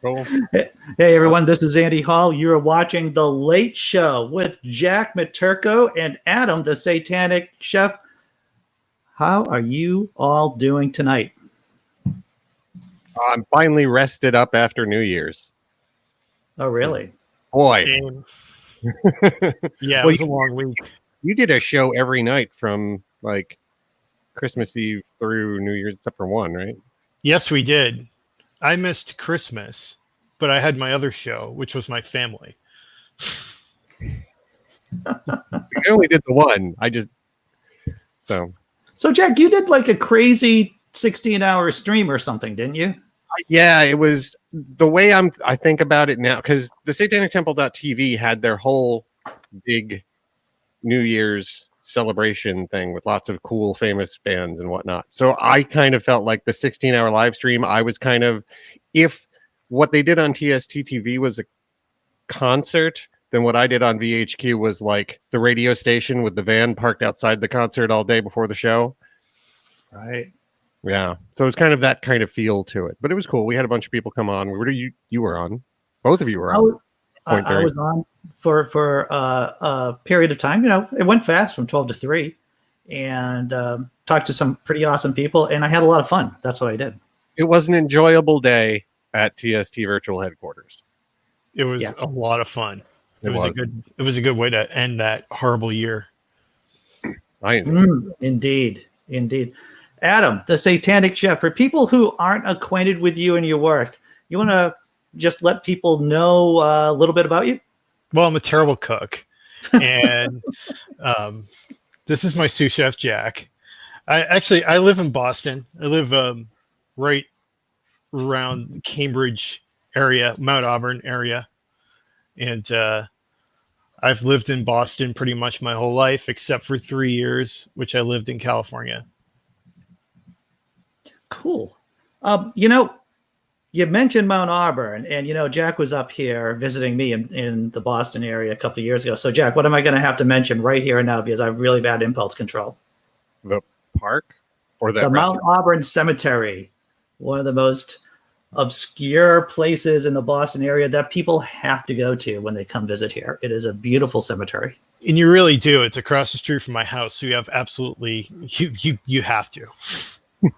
Cool. Hey everyone, this is Andy Hall. You're watching The Late Show with Jack Matirko and Adam, the Satanic Chef. How are you all doing tonight? I'm finally rested up after New Year's. Oh, really? Boy. Yeah, it was a long week. You did a show every night from like Christmas Eve through New Year's, except for one, right? Yes, we did. I missed Christmas, but I had my other show, which was my family. I only did the one. So Jack, you did like a crazy 16-hour stream or something, didn't you? Yeah, it was the way I think about it now, because the SatanicTemple.tv had their whole big New Year's celebration thing with lots of cool famous bands and whatnot. So I kind of felt like the 16-hour live stream, I was kind of, if what they did on TST TV was a concert, then what I did on VHQ was like the radio station with the van parked outside the concert all day before the show. Right. Yeah. So it was kind of that kind of feel to it. But it was cool. We had a bunch of people come on. You were on. Both of you were on. I was on for a period of time. You know, it went fast from 12 to 3 and talked to some pretty awesome people. And I had a lot of fun. That's what I did. It was an enjoyable day at TST Virtual Headquarters. It was a lot of fun. It was a good way to end that horrible year. Indeed. Adam, the Satanic Chef. For people who aren't acquainted with you and your work, you want to just let people know a little bit about you? Well, I'm a terrible cook, and this is my sous chef, Jack. I live in Boston. I live right around Cambridge area, Mount Auburn area, and I've lived in Boston pretty much my whole life, except for 3 years, which I lived in California. Cool. You mentioned Mount Auburn, and Jack was up here visiting me in the Boston area a couple of years ago. So, Jack, what am I going to have to mention right here and now because I have really bad impulse control? The park or the Mount Auburn Cemetery, one of the most obscure places in the Boston area that people have to go to when they come visit here. It is a beautiful cemetery. And you really do. It's across the street from my house, so you have absolutely you have to.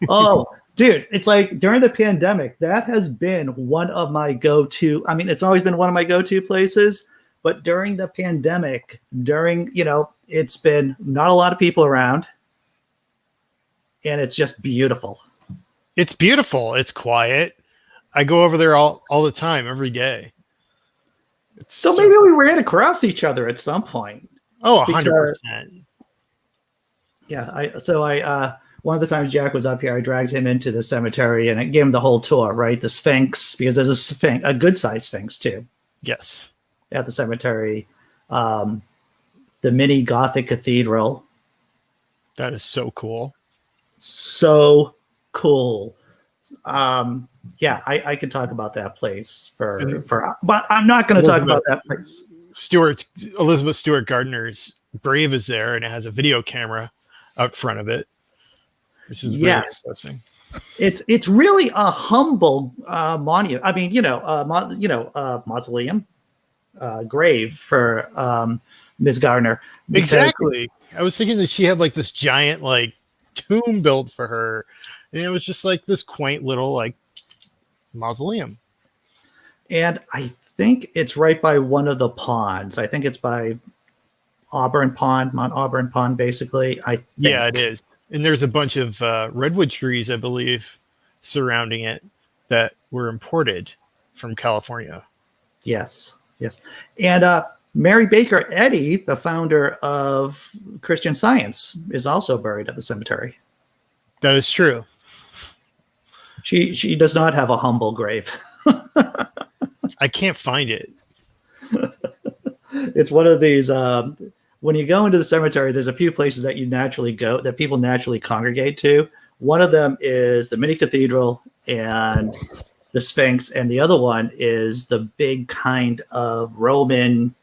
Oh, dude, it's like during the pandemic, that has been one of my go-to. I mean, it's always been one of my go-to places, but during the pandemic, it's been not a lot of people around, and it's just beautiful. It's beautiful. It's quiet. I go over there all the time, every day. So maybe we ran across each other at some point. Oh, 100%. Yeah, one of the times Jack was up here, I dragged him into the cemetery and I gave him the whole tour, right? The Sphinx, because there's a good-sized Sphinx too. Yes. At the cemetery. The mini Gothic cathedral. That is so cool. So cool. I could talk about that place but I'm not going to talk about that place. Elizabeth Stewart Gardner's grave is there, and it has a video camera out front of it, which is very interesting. It's really a humble monument. I mean, mausoleum, grave for Ms. Gardner. Exactly. I was thinking that she had like this giant like tomb built for her, and it was just like this quaint little like mausoleum. And I think it's right by one of the ponds. I think it's by Auburn Pond, Mount Auburn Pond, basically. Yeah, it is. And there's a bunch of redwood trees, I believe, surrounding it that were imported from California. Yes. And Mary Baker Eddy, the founder of Christian Science, is also buried at the cemetery. That is true. She does not have a humble grave. I can't find it. It's one of these. When you go into the cemetery, there's a few places that that people naturally congregate to. One of them is the mini cathedral and the Sphinx, and the other one is the big kind of Roman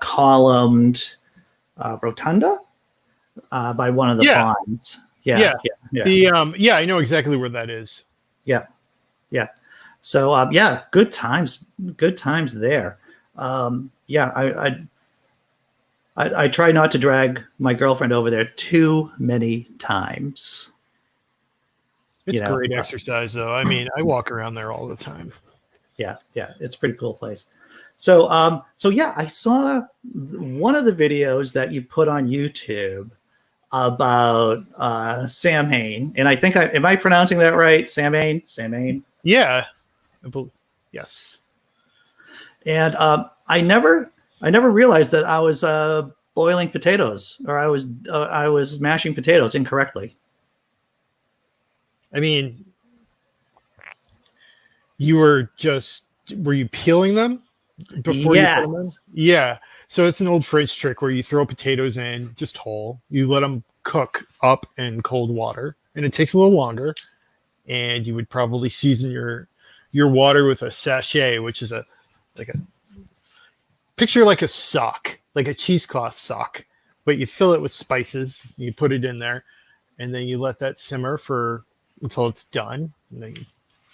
columned rotunda by one of the ponds. Yeah. I know exactly where that is. Yeah. So yeah, good times there. Yeah, I try not to drag my girlfriend over there too many times. It's great exercise, though. I mean, I walk around there all the time. Yeah, it's a pretty cool place. So, so yeah, I saw one of the videos that you put on YouTube about Samhain, and I think am I pronouncing that right? Samhain. Yeah, yes. And I never realized that I was boiling potatoes, or I was mashing potatoes incorrectly. I mean, were you peeling them before you put them in? Yeah. So it's an old fridge trick where you throw potatoes in just whole. You let them cook up in cold water, and it takes a little longer. And you would probably season your water with a sachet, which is picture like a sock, like a cheesecloth sock, but you fill it with spices. You put it in there, and then you let that simmer until it's done. And then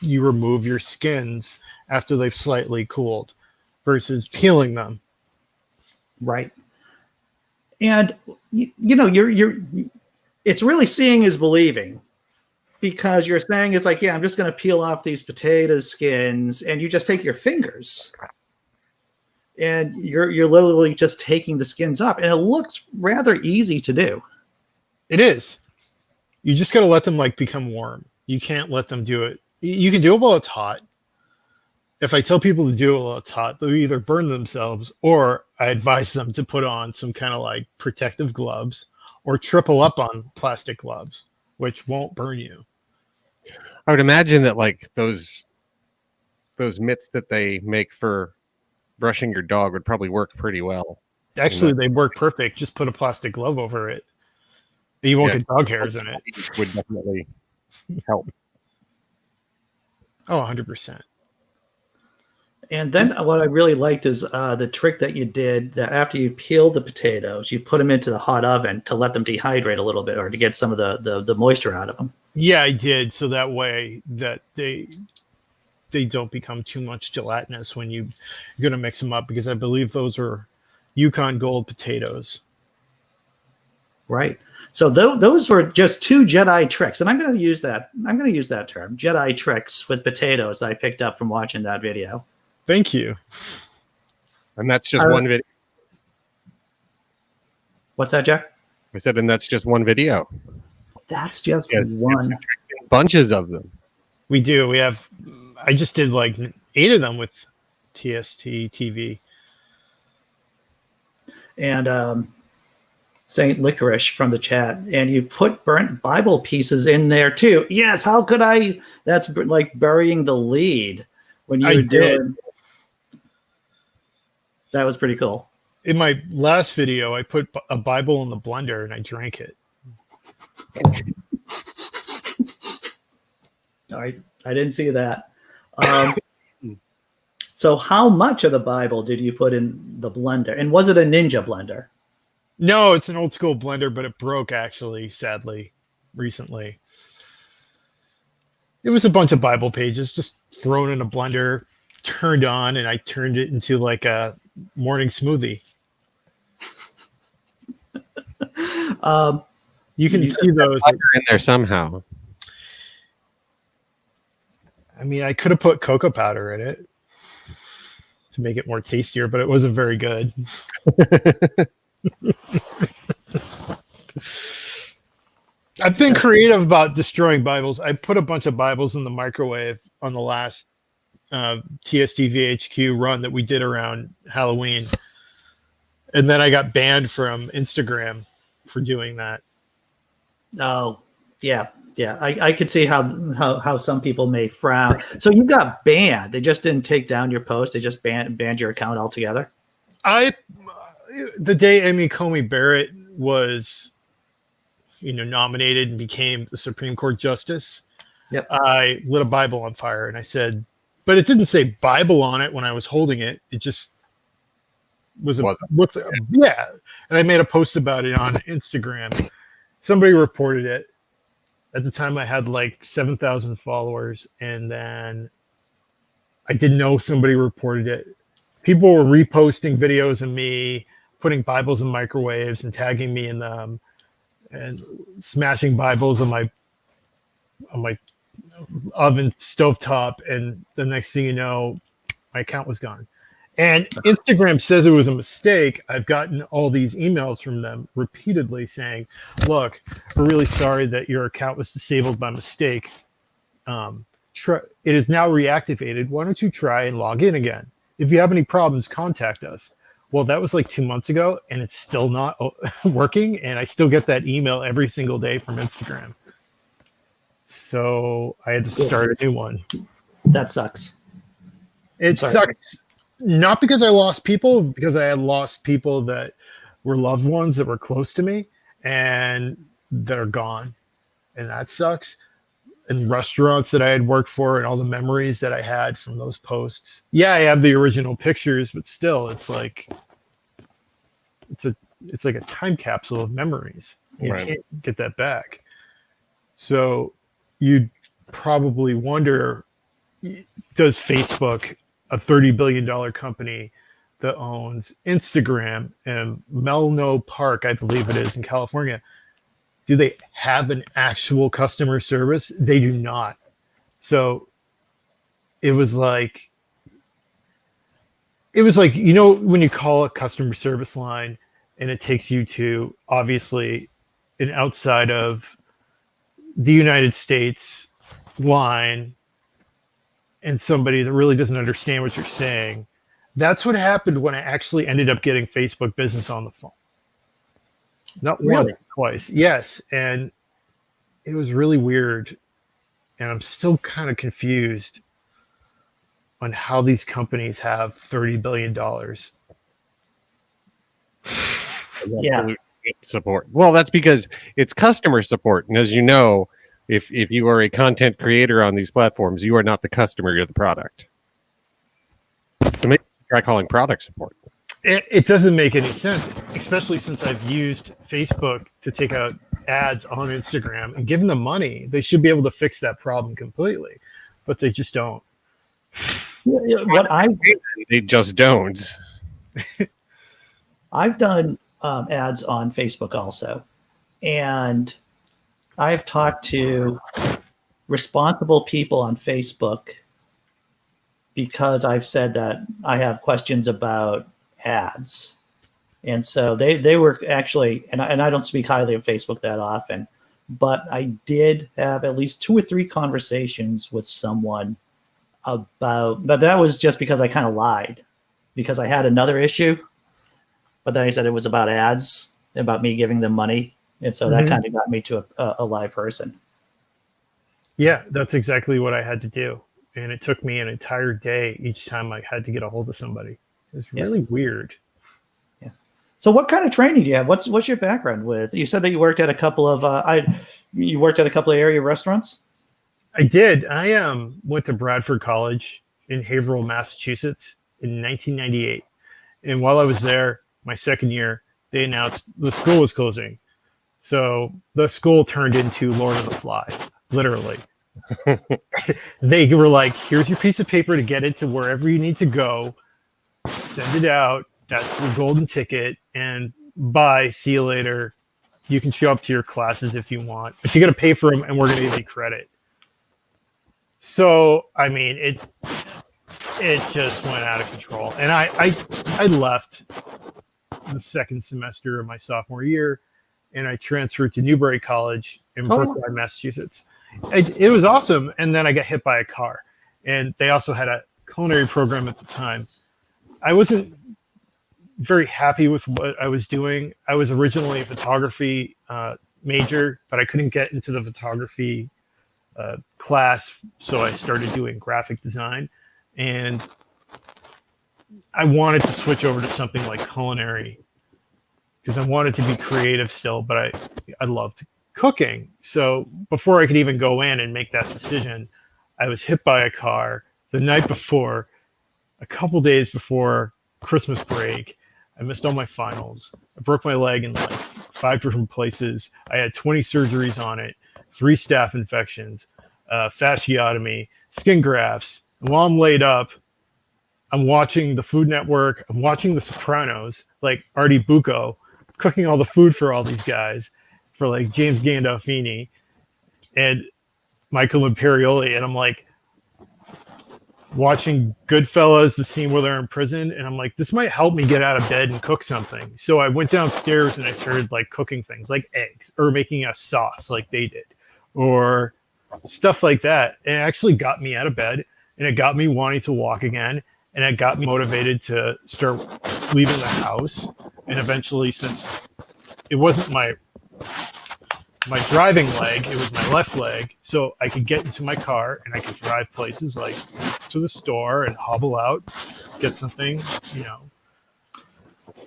you remove your skins after they've slightly cooled versus peeling them. Right. And you're it's really seeing is believing, because you're saying it's like, yeah, I'm just going to peel off these potato skins, and you just take your fingers and you're literally just taking the skins off, and it looks rather easy to do. It is. You just got to let them become warm. You can't let them do it. You can do it while it's hot. If I tell people to do it while it's hot, they'll either burn themselves, or I advise them to put on some kind of protective gloves or triple up on plastic gloves, which won't burn you. I would imagine that those mitts that they make for brushing your dog would probably work pretty well. Actually, they work perfect. Just put a plastic glove over it. You won't get dog hairs in it. Would definitely help. Oh, 100%. And then what I really liked is the trick that you did, that after you peeled the potatoes, you put them into the hot oven to let them dehydrate a little bit, or to get some of the moisture out of them. Yeah, I did. So that way that they don't become too much gelatinous when you're going to mix them up, because I believe those are Yukon Gold potatoes. Right. So those were just two Jedi tricks, and I'm going to use that term, Jedi tricks with potatoes, I picked up from watching that video. Thank you. And that's just one video. What's that, Jack? I said, and that's just one video. That's just one. Bunches of them. We do. We have. I just did 8 of them with TST TV. And Saint Licorice from the chat, and you put burnt Bible pieces in there too. Yes. How could I? That's like burying the lead when you were doing. That was pretty cool. In my last video, I put a Bible in the blender and I drank it. I didn't see that. So how much of the Bible did you put in the blender? And was it a Ninja blender? No, it's an old school blender, but it broke actually, sadly, recently. It was a bunch of Bible pages just thrown in a blender, turned on, and I turned it into a morning smoothie. You can see those in there somehow. I mean, I could have put cocoa powder in it to make it more tastier, but it wasn't very good. I've been creative about destroying Bibles. I put a bunch of Bibles in the microwave on the last TST VHQ run that we did around Halloween. And then I got banned from Instagram for doing that. Oh, yeah. Yeah, I could see how some people may frown. So you got banned. They just didn't take down your post. They just banned your account altogether. The day Amy Comey Barrett was, nominated and became the Supreme Court justice, yep. I lit a Bible on fire and I said, but it didn't say Bible on it when I was holding it. It just looked. Yeah, and I made a post about it on Instagram. Somebody reported it. At the time, I had 7,000 followers, and then I didn't know somebody reported it. People were reposting videos of me putting Bibles in microwaves and tagging me in them, and smashing Bibles on my oven stovetop. And the next thing you know, my account was gone. And Instagram says it was a mistake. I've gotten all these emails from them repeatedly saying, look, we're really sorry that your account was disabled by mistake. It is now reactivated. Why don't you try and log in again? If you have any problems, contact us. Well, that was like 2 months ago, and it's still not working. And I still get that email every single day from Instagram. So I had to start a new one. That sucks. It sucks. Not because I lost people, because I had lost people that were loved ones that were close to me and that are gone. And that sucks. And restaurants that I had worked for and all the memories that I had from those posts. Yeah, I have the original pictures, but still it's like it's like a time capsule of memories. You can't get that back. So you'd probably wonder, does Facebook, a $30 billion company that owns Instagram and Menlo Park, I believe it is in California, do they have an actual customer service? They do not. So it was like, you know, when you call a customer service line and it takes you to obviously an outside of the United States line and somebody that really doesn't understand what you're saying. That's what happened when I actually ended up getting Facebook Business on the phone. Not once, twice. Yes. And it was really weird. And I'm still kind of confused on how these companies have $30 billion. Yeah. Support. Well, that's because it's customer support. And as you know, if you are a content creator on these platforms, you are not the customer, you're the product. So maybe try calling product support. It doesn't make any sense, especially since I've used Facebook to take out ads on Instagram and given them money. They should be able to fix that problem completely, but they just don't. They just don't. I've done ads on Facebook also, and I've talked to responsible people on Facebook because I've said that I have questions about ads. And so they were actually, and I don't speak highly of Facebook that often, but I did have at least 2 or 3 conversations with someone about, but that was just because I kind of lied because I had another issue, but then I said it was about ads, about me giving them money. And so that kind of got me to a live person. Yeah, that's exactly what I had to do. And it took me an entire day each time I had to get a hold of somebody. It was really weird. Yeah. So what kind of training do you have? What's your background with? You said that you worked at a couple of area restaurants? I did. I went to Bradford College in Haverhill, Massachusetts in 1998. And while I was there, my second year, they announced the school was closing. So the school turned into Lord of the Flies, literally. They were like, here's your piece of paper to get into wherever you need to go. Send it out. That's your golden ticket. And bye. See you later. You can show up to your classes if you want, but you got to pay for them, and we're going to give you credit. So, I mean, it just went out of control. And I left the second semester of my sophomore year, and I transferred to Newbury College in Brookline, Massachusetts. It was awesome. And then I got hit by a car, and they also had a culinary program at the time. I wasn't very happy with what I was doing. I was originally a photography major, but I couldn't get into the photography class. So I started doing graphic design, and I wanted to switch over to something like culinary because I wanted to be creative still, but I loved cooking. So before I could even go in and make that decision, I was hit by a car the night before, a couple days before Christmas break. I missed all my finals. I broke my leg in like 5 different places. I had 20 surgeries on it, 3 staph infections, fasciotomy, skin grafts, And while I'm laid up, I'm watching the Food Network. I'm watching The Sopranos, like Artie Bucco, cooking all the food for all these guys, for like James Gandolfini and Michael Imperioli. And I'm like watching Goodfellas, the scene where they're in prison. And I'm like, this might help me get out of bed and cook something. So I went downstairs and I started like cooking things like eggs or making a sauce like they did or stuff like that. And it actually got me out of bed and it got me wanting to walk again. And it got me motivated to start leaving the house. And eventually, since it wasn't my driving leg, it was my left leg, so I could get into my car and I could drive places like to the store and hobble out, get something, you know.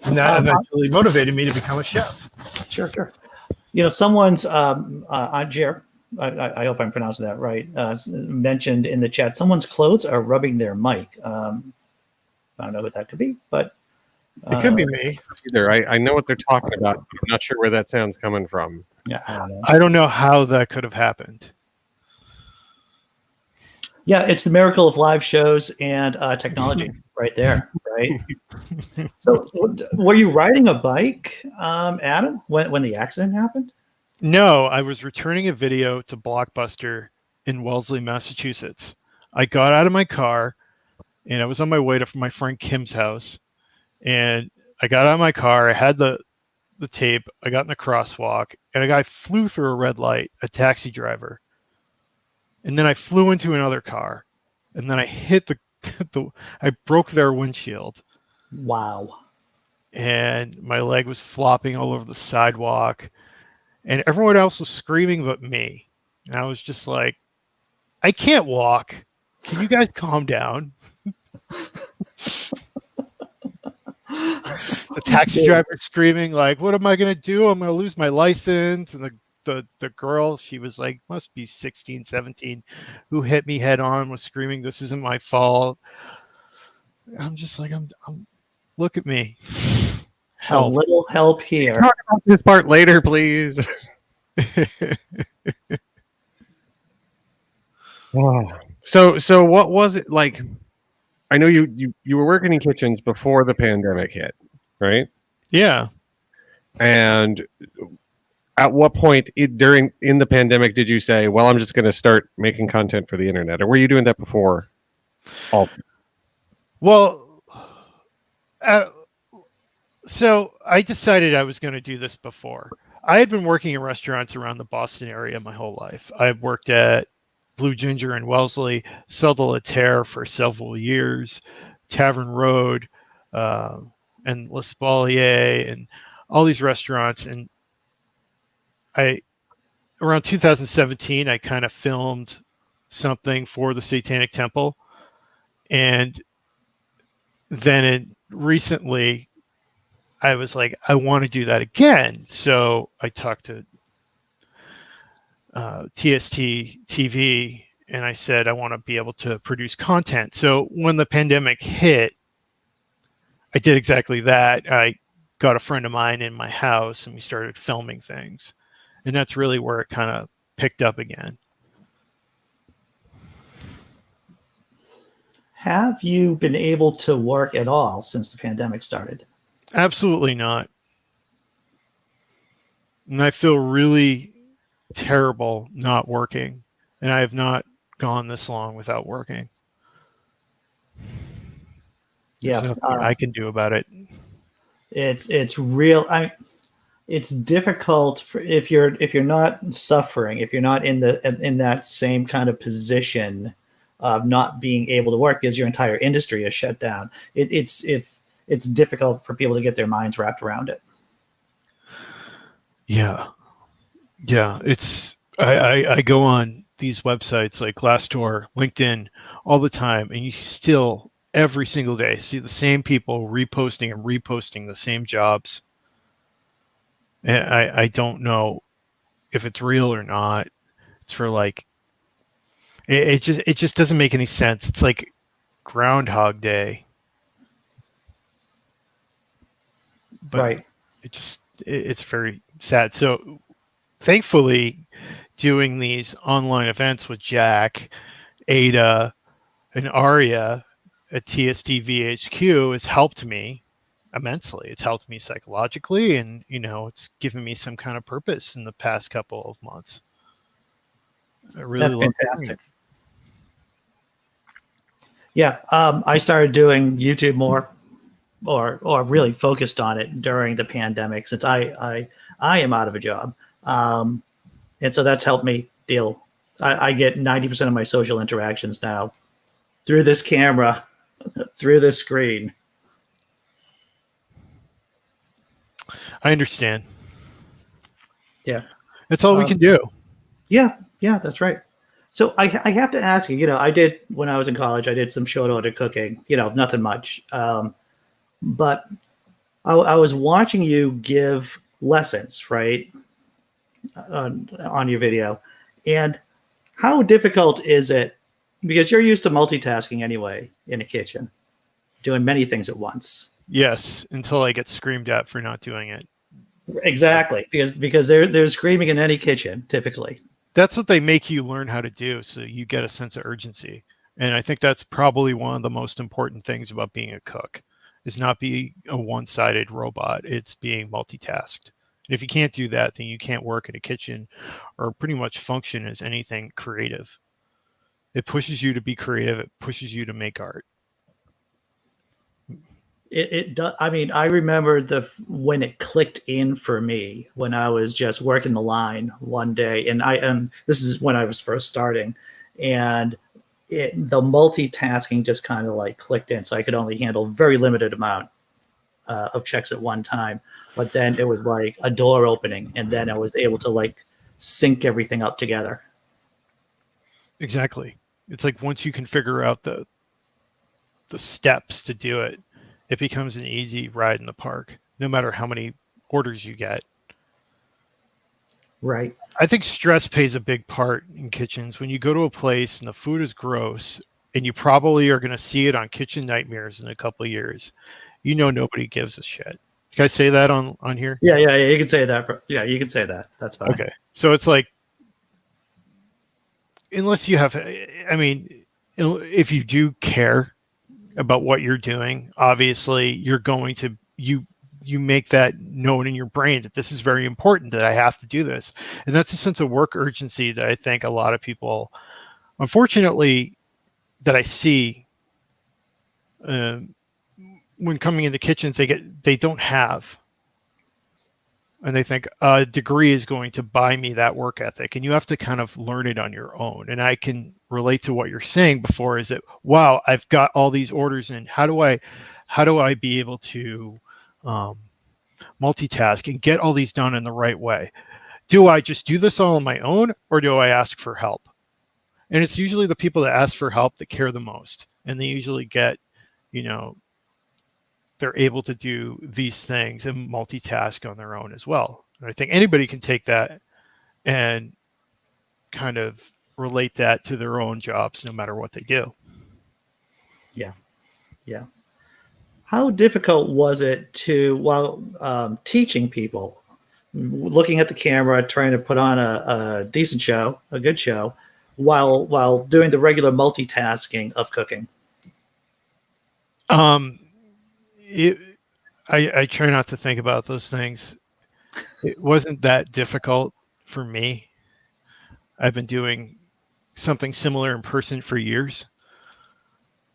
And that eventually motivated me to become a chef. Sure. You know, someone's Jer, I hope I'm pronouncing that right, mentioned in the chat, someone's clothes are rubbing their mic. I don't know what that could be, but it could be me. Either I know what they're talking about, but I'm not sure where that sound's coming from. Yeah, I don't know. I don't know how that could have happened. Yeah, it's the miracle of live shows and technology right there, right? So, were you riding a bike, Adam, when the accident happened? No, I was returning a video to Blockbuster in Wellesley, Massachusetts. I got out of my car and I was on my way to my friend Kim's house. And I got out of my car. I had the tape. I got in the crosswalk and a guy flew through a red light, a taxi driver. And then I flew into another car. And then I hit I broke their windshield. Wow. And my leg was flopping all over the sidewalk. And everyone else was screaming but me. And I was just like, I can't walk. Can you guys calm down? The taxi driver screaming like, what am I going to do? I'm going to lose my license. And the girl, she was like, must be 16, 17, who hit me head on, was screaming, this isn't my fault. I'm just like, I'm look at me. Help. A little help here. Talk about this part later, please. So what was it like? I know you were working in kitchens before the pandemic hit, right? Yeah. And at what point in the pandemic did you say, well, I'm just going to start making content for the internet? Or were you doing that before? Well, so I decided I was going to do this before. I had been working in restaurants around the Boston area my whole life. I worked at Blue Ginger in Wellesley, Celle de la Terre for several years, Tavern Road, and L'Espalier, and all these restaurants. And around 2017, I kind of filmed something for the Satanic Temple. And then recently, I was like, I want to do that again. So I talked to TST TV and I said, I want to be able to produce content. So when the pandemic hit, I did exactly that. I got a friend of mine in my house and we started filming things. And that's really where it kind of picked up again. Have you been able to work at all since the pandemic started? Absolutely not. And I feel really terrible not working. And I have not gone this long without working. Yeah, there's nothing I can do about it. It's real. It's difficult if you're not suffering, if you're not in that same kind of position of not being able to work because your entire industry is shut down. It's difficult for people to get their minds wrapped around it. Yeah. It's I go on these websites like Glassdoor, LinkedIn all the time, and you still every single day see the same people reposting the same jobs. And I don't know if it's real or not. It's for like it just doesn't make any sense. It's like Groundhog Day. But right. It's very sad. So thankfully doing these online events with Jack, Ada, and Aria at TSD VHQ has helped me immensely. It's helped me psychologically, and it's given me some kind of purpose in the past couple of months. I really That's love fantastic. Yeah, I started doing YouTube more, or really focused on it during the pandemic, since I am out of a job, and so that's helped me deal. I get 90% of my social interactions now through this camera, through this screen. I understand. Yeah, that's all we can do. Yeah, that's right. So I have to ask you, I did, when I was in college, I did some short order cooking, nothing much. But I was watching you give lessons, right, on your video. And how difficult is it, because you're used to multitasking anyway in a kitchen, doing many things at once? Yes, until I get screamed at for not doing it. Exactly, because they're screaming in any kitchen, typically. That's what they make you learn how to do, so you get a sense of urgency. And I think that's probably one of the most important things about being a cook, is not being a one-sided robot. It's being multitasked. And if you can't do that, then you can't work in a kitchen or pretty much function as anything creative. It pushes you to be creative. It pushes you to make art. It does. I mean, I remember when it clicked in for me when I was just working the line one day, and this is when I was first starting, and the multitasking just kind of like clicked in, so I could only handle a very limited amount of checks at one time. But then it was like a door opening, and then I was able to like sync everything up together. Exactly. It's like once you can figure out the steps to do it, it becomes an easy ride in the park, no matter how many orders you get. Right. I think stress plays a big part in kitchens. When you go to a place and the food is gross, and you probably are going to see it on Kitchen Nightmares in a couple of years, nobody gives a shit. Can I say that on here? Yeah, you can say that. Yeah, you can say that. That's fine. Okay. So it's like, unless you have, I mean, if you do care about what you're doing, obviously you're going to, you make that known in your brain that this is very important, that I have to do this. And that's a sense of work urgency that I think a lot of people, unfortunately, that I see when coming into kitchens, they don't have. And they think a degree is going to buy me that work ethic, and you have to kind of learn it on your own. And I can relate to what you're saying before, is that, wow, I've got all these orders in. How do I be able to multitask and get all these done in the right way? Do I just do this all on my own, or do I ask for help? And it's usually the people that ask for help that care the most, and they usually get, they're able to do these things and multitask on their own as well. And I think anybody can take that and kind of relate that to their own jobs, no matter what they do. Yeah. How difficult was it to, while teaching people, looking at the camera, trying to put on a decent show, a good show, while doing the regular multitasking of cooking? I try not to think about those things. It wasn't that difficult for me. I've been doing something similar in person for years.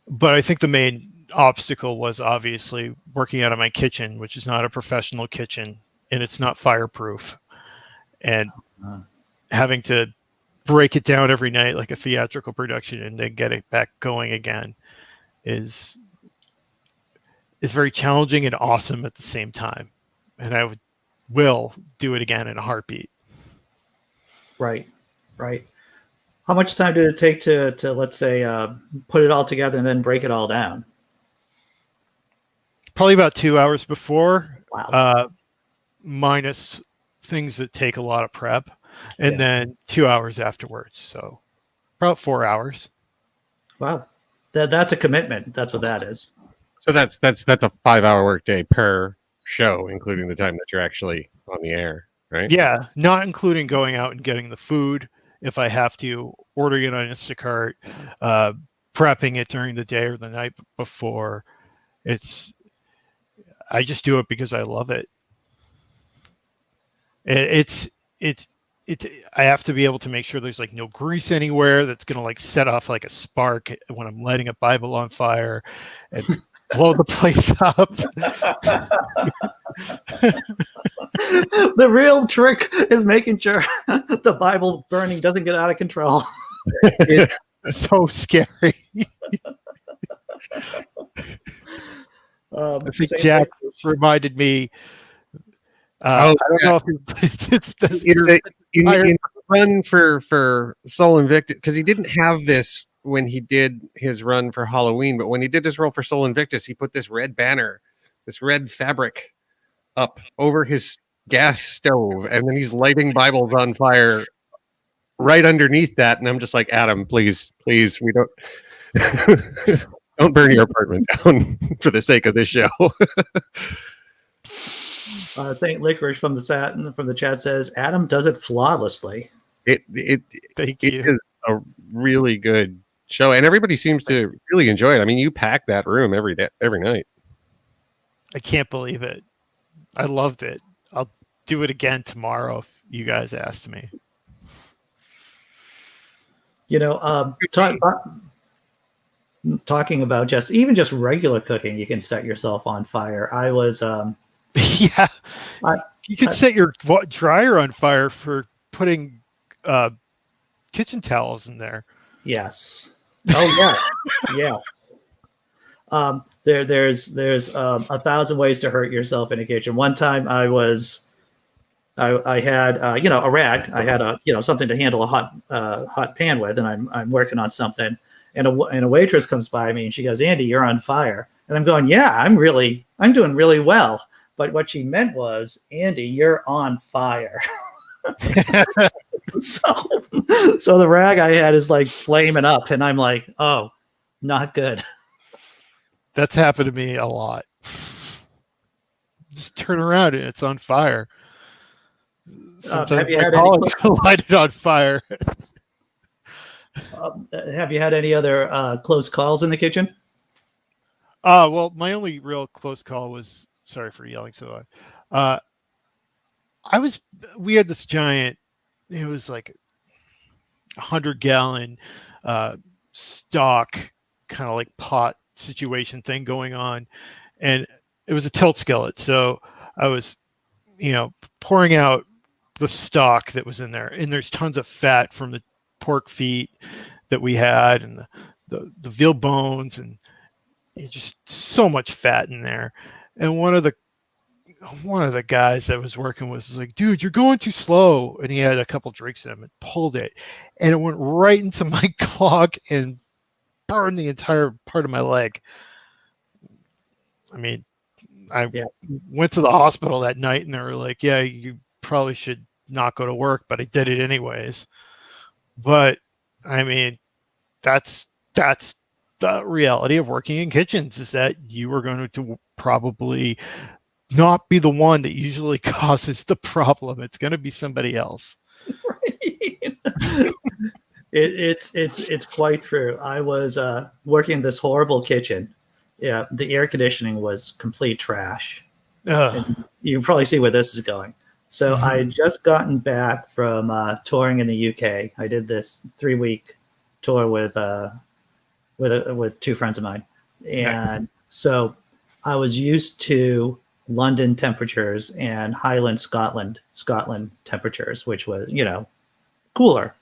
But I think the main obstacle was obviously working out of my kitchen, which is not a professional kitchen, and it's not fireproof. And having to break it down every night like a theatrical production and then get it back going again is very challenging and awesome at the same time. And I will do it again in a heartbeat. Right. How much time did it take to let's say, put it all together and then break it all down? Probably about 2 hours before. Wow. Minus things that take a lot of prep, and then 2 hours afterwards. So about 4 hours. Wow. That's a commitment. That's what that is. So that's a 5-hour workday per show, including the time that you're actually on the air, right? Yeah, not including going out and getting the food if I have to, ordering it on Instacart, prepping it during the day or the night before. I just do it because I love it. It's I have to be able to make sure there's like no grease anywhere that's going to like set off like a spark when I'm lighting a Bible on fire and blow the place up. The real trick is making sure the Bible burning doesn't get out of control. It's so scary. I think Jack reminded me. I don't know if in the run for Soul Invictus, because he didn't have this when he did his run for Halloween, but when he did his roll for Soul Invictus, he put this red banner, this red fabric up over his gas stove, and then he's lighting Bibles on fire right underneath that. And I'm just like, Adam, please, we don't don't burn your apartment down for the sake of this show. St. Licorice from the chat says Adam does it flawlessly. It is a really good show, and everybody seems to really enjoy it. I mean, you pack that room every night. I can't believe it. I loved it. I'll do it again tomorrow if you guys asked me. You know, talking about even just regular cooking, you can set yourself on fire. I was yeah, you could set your dryer on fire for putting kitchen towels in there. Yes. Oh yeah. Yes. There's 1,000 ways to hurt yourself in a kitchen. One time I had a rag. I had something to handle a hot pan with, and I'm working on something, and a waitress comes by me and she goes, "Andy, you're on fire." And I'm going, "Yeah, I'm doing really well." But what she meant was, "Andy, you're on fire." So the rag I had is like flaming up, and I'm like, "Oh, not good." That's happened to me a lot. Just turn around and it's on fire. Have you had light it on fire? Have you had any other close calls in the kitchen? Well, my only real close call was, sorry for yelling so loud. We had this giant, it was like 100-gallon stock kind of like pot situation thing going on, and it was a tilt skillet. So I was, pouring out the stock that was in there, and there's tons of fat from the pork feet that we had, and the veal bones, and just so much fat in there. And one of the guys that was working was like, "Dude, you're going too slow," and he had a couple drinks in him and pulled it, and it went right into my clog and burned the entire part of my leg. I mean, I went to the hospital that night, and they were like, "Yeah, you probably should not go to work," but I did it anyways. But I mean, that's the reality of working in kitchens, is that you are going to probably not be the one that usually causes the problem. It's going to be somebody else. Right. It's quite true. I was working in this horrible kitchen. Yeah, the air conditioning was complete trash. And you can probably see where this is going. So I had just gotten back from touring in the UK. I did this 3-week tour with two friends of mine, and so I was used to London temperatures and Highland Scotland temperatures, which was cooler.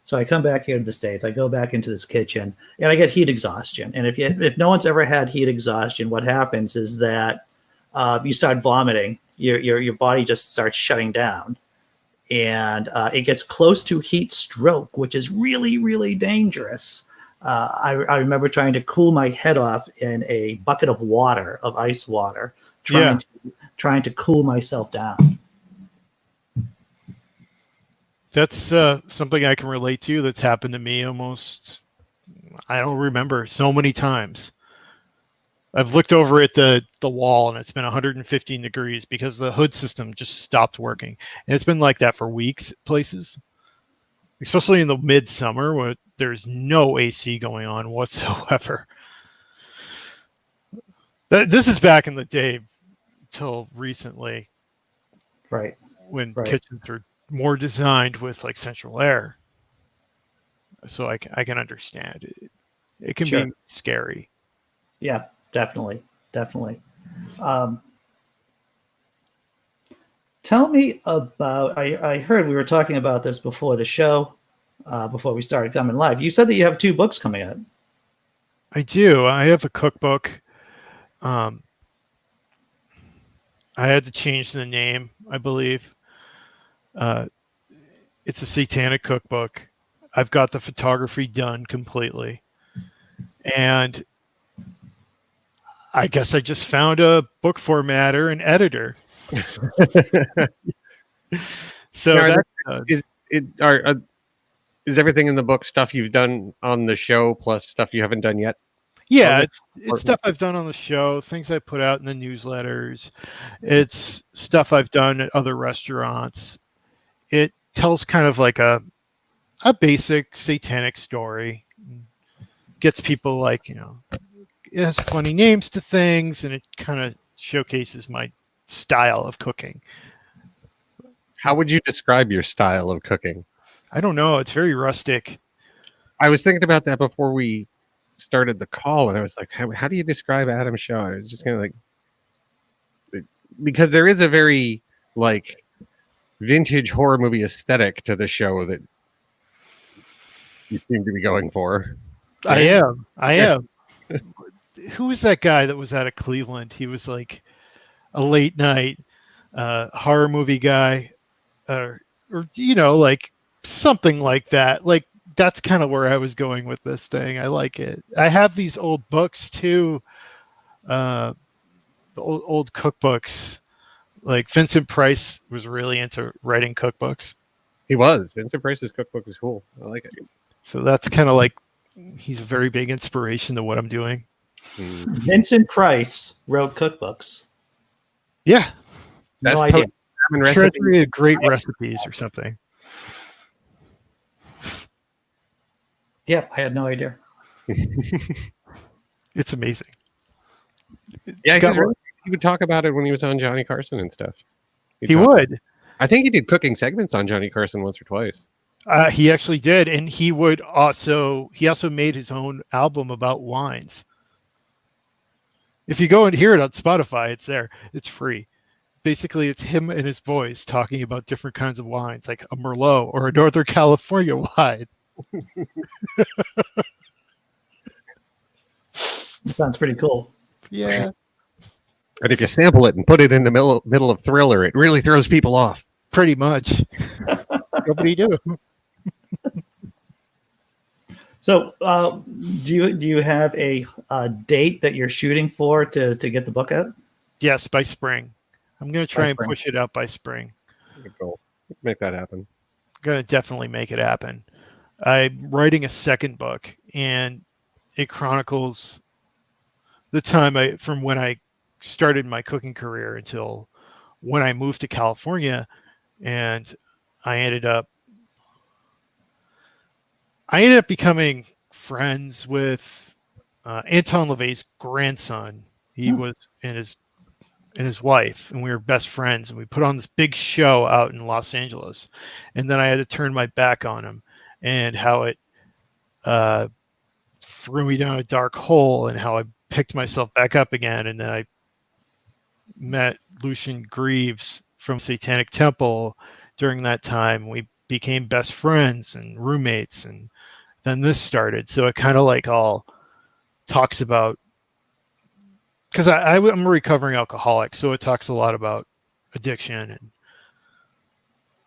So I come back here to the States. I go back into this kitchen, and I get heat exhaustion. And if no one's ever had heat exhaustion, what happens is that you start vomiting. Your body just starts shutting down, and it gets close to heat stroke, which is really, really dangerous. I remember trying to cool my head off in a bucket of water, of ice water, trying to cool myself down. That's something I can relate to. That's happened to me almost, I don't remember, so many times. I've looked over at the wall, and it's been 115 degrees because the hood system just stopped working. And it's been like that for weeks places. especially in the midsummer when there's no AC going on whatsoever. This is back in the day till recently, Right. when Right. kitchens are more designed with like central air. So I can understand it. It can Sure. be scary. Yeah, definitely. Definitely. Tell me about, I heard we were talking about this before the show, before we started coming live. You said that you have 2 books coming out. I do. I have a cookbook. I had to change the name, I believe. It's a Satanic cookbook. I've got the photography done completely. And I guess I just found a book formatter and editor. So Now, that's is everything in the book stuff you've done on the show plus stuff you haven't done yet? yeah, it's stuff I've done on the show, things I put out in the newsletters. It's stuff I've done at other restaurants. It tells kind of like a basic satanic story. Gets people like, it has funny names to things, and it kind of showcases my style of cooking. How would you describe your style of cooking? I don't know. It's very rustic. I was thinking about that before we started the call, and I was like, how do you describe Adam's show? I was just kind of like, because there is a very like vintage horror movie aesthetic to the show that you seem to be going for. Right? I am. Who was that guy that was out of Cleveland? He was like a late night horror movie guy, or like something like that. Like, that's kind of where I was going with this thing. I like it. I have these old books too, the old cookbooks. Like Vincent Price was really into writing cookbooks. He was. Vincent Price's cookbook is cool. I like it. So that's kind of like, he's a very big inspiration to what I'm doing. Vincent Price wrote cookbooks. Yeah. No idea. Treasury of Great Recipes or something. Yeah, I had no idea. It's amazing. Yeah, he would talk about it when he was on Johnny Carson and stuff. He would. I think he did cooking segments on Johnny Carson once or twice. He actually did, and he also made his own album about wines. If you go and hear it on Spotify, it's there. It's free. Basically, it's him and his boys talking about different kinds of wines, like a Merlot or a Northern California wine. Sounds pretty cool. Yeah. And if you sample it and put it in the middle of Thriller, it really throws people off. Pretty much. Nobody do. So, do you have a date that you're shooting for to get the book out? Yes, by spring. I'm going to try and push it out by spring. That's a good goal. Make that happen. I'm going to definitely make it happen. I'm writing a second book, and it chronicles the time from when I started my cooking career until when I moved to California, and I ended up becoming friends with Anton LaVey's grandson. He was and his wife, and we were best friends, and we put on this big show out in Los Angeles, and then I had to turn my back on him, and how it threw me down a dark hole, and how I picked myself back up again, and then I met Lucian Greaves from Satanic Temple during that time. We became best friends and roommates, and then this started. So it kind of like all talks about, because I'm a recovering alcoholic, so it talks a lot about addiction and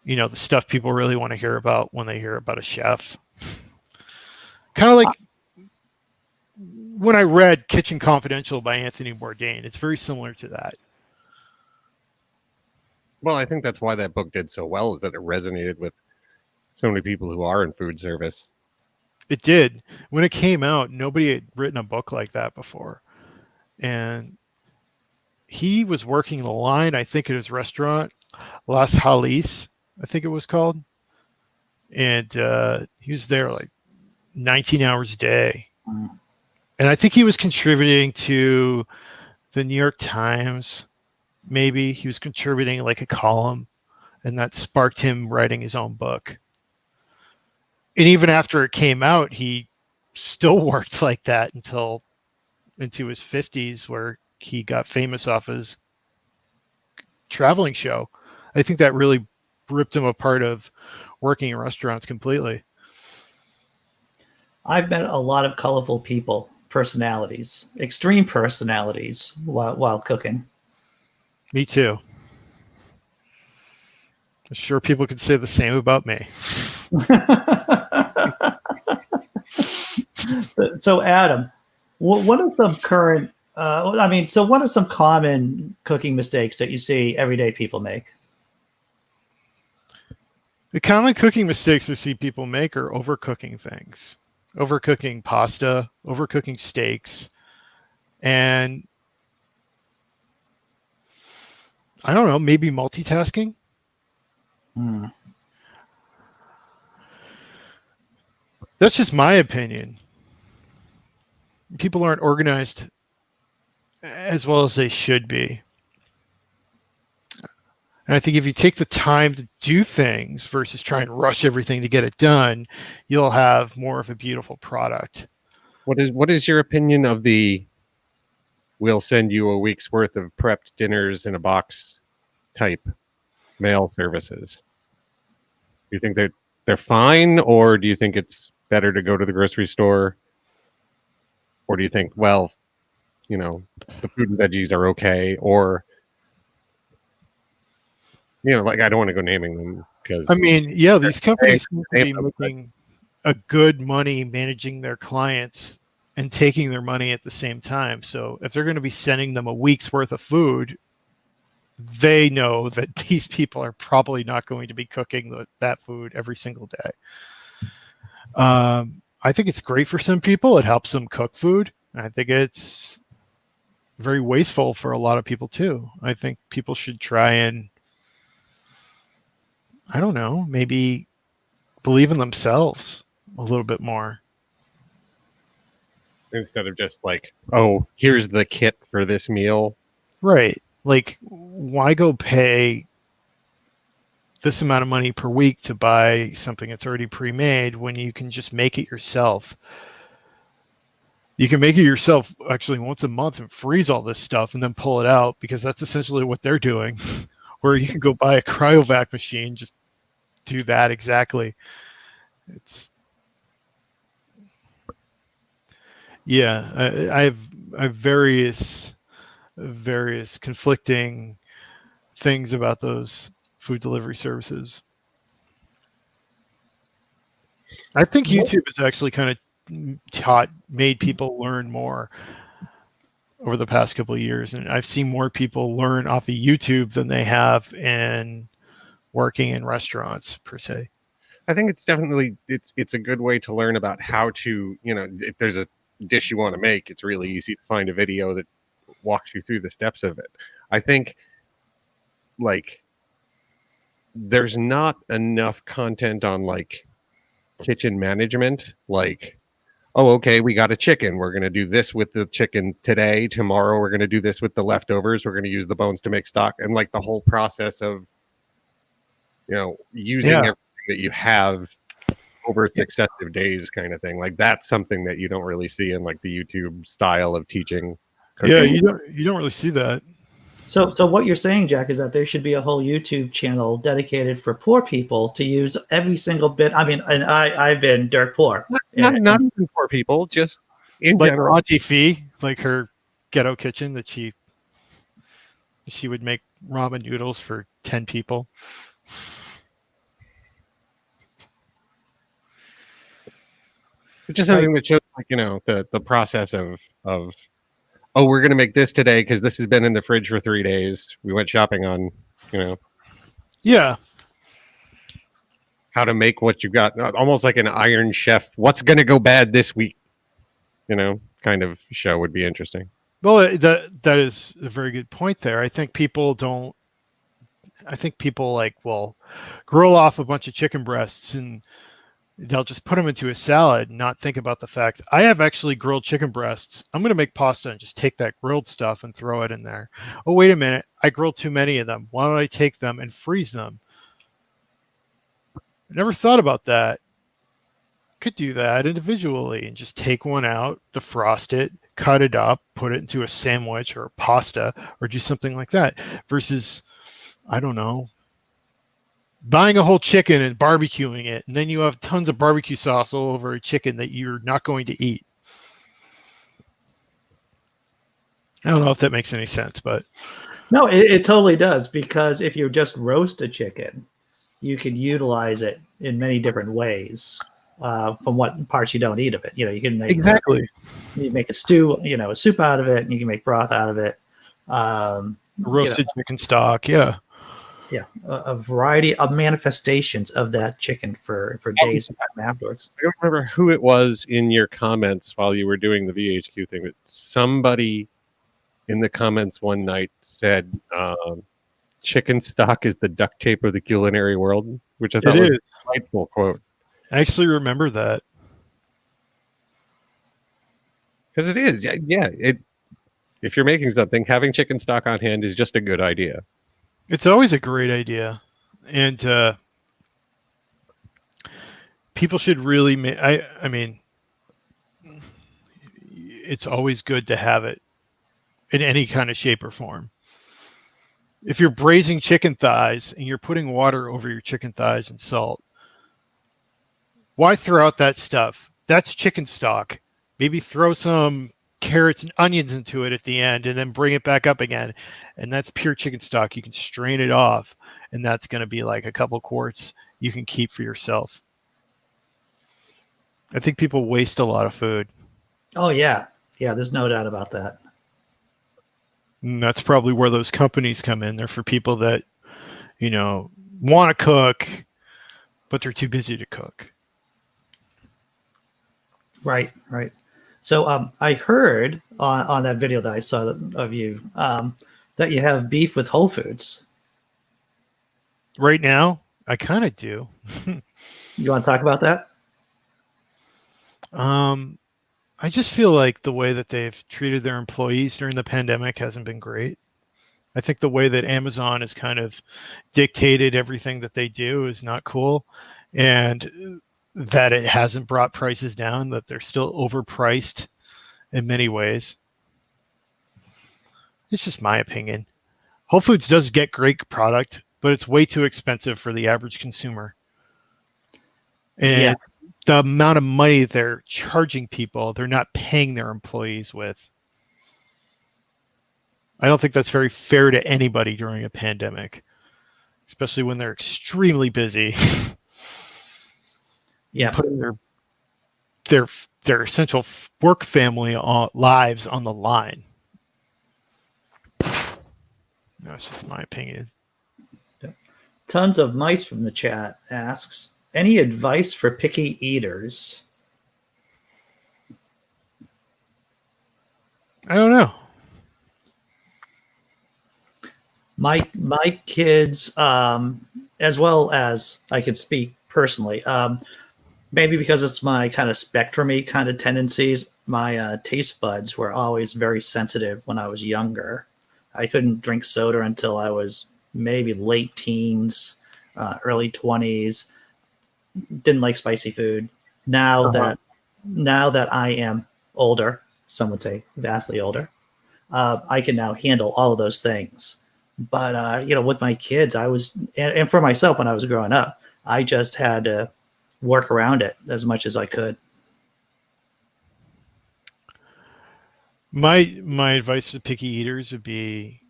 the stuff people really want to hear about when they hear about a chef. Kind of like when I read Kitchen Confidential by Anthony Bourdain. It's very similar to that. Well, I think that's why that book did so well, is that it resonated with so many people who are in food service. It did. When it came out, nobody had written a book like that before. And he was working the line, I think, at his restaurant, Las Halis, I think it was called. and he was there like 19 hours a day. Mm. And I think he was contributing to the New York Times. Maybe he was contributing like a column, and that sparked him writing his own book. And even after it came out, he still worked like that until into his 50s, where he got famous off his traveling show. I think that really ripped him apart of working in restaurants completely. I've met a lot of colorful people, personalities, extreme personalities while cooking. Me too. I'm sure people could say the same about me. So, Adam, what are some current? What are some common cooking mistakes that you see everyday people make? The common cooking mistakes I see people make are overcooking things, overcooking pasta, overcooking steaks, and I don't know, maybe multitasking. That's just my opinion. People aren't organized as well as they should be. And I think if you take the time to do things versus try and rush everything to get it done, you'll have more of a beautiful product. What is your opinion of the we'll send you a week's worth of prepped dinners in a box type mail services? Do you think they're fine, or do you think it's better to go to the grocery store? Or do you think, well, the food and veggies are okay, or like I don't want to go naming them because I mean, yeah, these companies seem to be making a good money managing their clients and taking their money at the same time. So if they're going to be sending them a week's worth of food, they know that these people are probably not going to be cooking that food every single day. I think it's great for some people. It helps them cook food. I think it's very wasteful for a lot of people too. I think people should try and, I don't know, maybe believe in themselves a little bit more. Instead of just like, oh, here's the kit for this meal. Right. Like, why go pay this amount of money per week to buy something that's already pre-made when you can just make it yourself? You can make it yourself actually once a month and freeze all this stuff and then pull it out, because that's essentially what they're doing. Where you can go buy a cryovac machine, just do that exactly. It's I have various conflicting things about those food delivery services. I think YouTube has actually kind of made people learn more over the past couple of years, and I've seen more people learn off of YouTube than they have in working in restaurants per se. I think it's definitely it's a good way to learn about how to, if there's a dish you want to make, it's really easy to find a video that walks you through the steps of it. I think like there's not enough content on like kitchen management, like, oh, okay, we got a chicken, we're going to do this with the chicken today, tomorrow we're going to do this with the leftovers, we're going to use the bones to make stock, and like the whole process of using everything that you have over successive days kind of thing. Like that's something that you don't really see in like the YouTube style of teaching cooking. Yeah, you don't really see that. So what you're saying, Jack, is that there should be a whole YouTube channel dedicated for poor people to use every single bit. I mean, and I've been dirt poor. Not even poor people, just in like general. Auntie Fee, like her ghetto kitchen that she would make ramen noodles for 10 people. It's just something that shows like, the process of oh, we're going to make this today because this has been in the fridge for 3 days. We went shopping on, Yeah. how to make what you got. Almost like an Iron Chef. What's going to go bad this week? Kind of show would be interesting. Well, that is a very good point there. I think people don't I think people will grill off a bunch of chicken breasts and they'll just put them into a salad and not think about the fact I have actually grilled chicken breasts. I'm going to make pasta and just take that grilled stuff and throw it in there. Oh, wait a minute. I grilled too many of them. Why don't I take them and freeze them? I never thought about that. Could do that individually and just take one out, defrost it, cut it up, put it into a sandwich or a pasta or do something like that versus, I don't know, buying a whole chicken and barbecuing it, and then you have tons of barbecue sauce all over a chicken that you're not going to eat. I don't know if that makes any sense, but no, it totally does, because if you just roast a chicken, you can utilize it in many different ways from what parts you don't eat of it. You can make you make a stew, a soup out of it, and you can make broth out of it. Roasted chicken stock, yeah. Yeah, a variety of manifestations of that chicken for days afterwards. I don't remember who it was in your comments while you were doing the VHQ thing, but somebody in the comments one night said chicken stock is the duct tape of the culinary world, which I thought was a delightful quote. I actually remember that. Because it is, yeah. If you're making something, having chicken stock on hand is just a good idea. It's always a great idea, and people should really. I mean, it's always good to have it in any kind of shape or form. If you're braising chicken thighs and you're putting water over your chicken thighs and salt, why throw out that stuff? That's chicken stock. Maybe throw some carrots and onions into it at the end and then bring it back up again, and that's pure chicken stock. You can strain it off, and that's going to be like a couple quarts you can keep for yourself. I think people waste a lot of food. Oh yeah, there's no doubt about that. And that's probably where those companies come in. They're for people that want to cook, but they're too busy to cook. Right. So I heard on that video that I saw of you that you have beef with Whole Foods. Right now, I kind of do. You want to talk about that? I just feel like the way that they've treated their employees during the pandemic hasn't been great. I think the way that Amazon has kind of dictated everything that they do is not cool. And that it hasn't brought prices down, that they're still overpriced in many ways. It's just my opinion. Whole Foods does get great product, but it's way too expensive for the average consumer. And the amount of money they're charging people, they're not paying their employees with. I don't think that's very fair to anybody during a pandemic, especially when they're extremely busy. Putting their essential work family lives on the line. That's just my opinion. Tons of Mice from the chat asks, any advice for picky eaters? I don't know. My kids, as well as I can speak personally, maybe because it's my kind of spectrum-y kind of tendencies, my taste buds were always very sensitive when I was younger. I couldn't drink soda until I was maybe late teens, early 20s. Didn't like spicy food. Now that I am older, some would say vastly older, I can now handle all of those things. But with my kids, and for myself when I was growing up, I just had to work around it as much as I could. My advice for picky eaters would be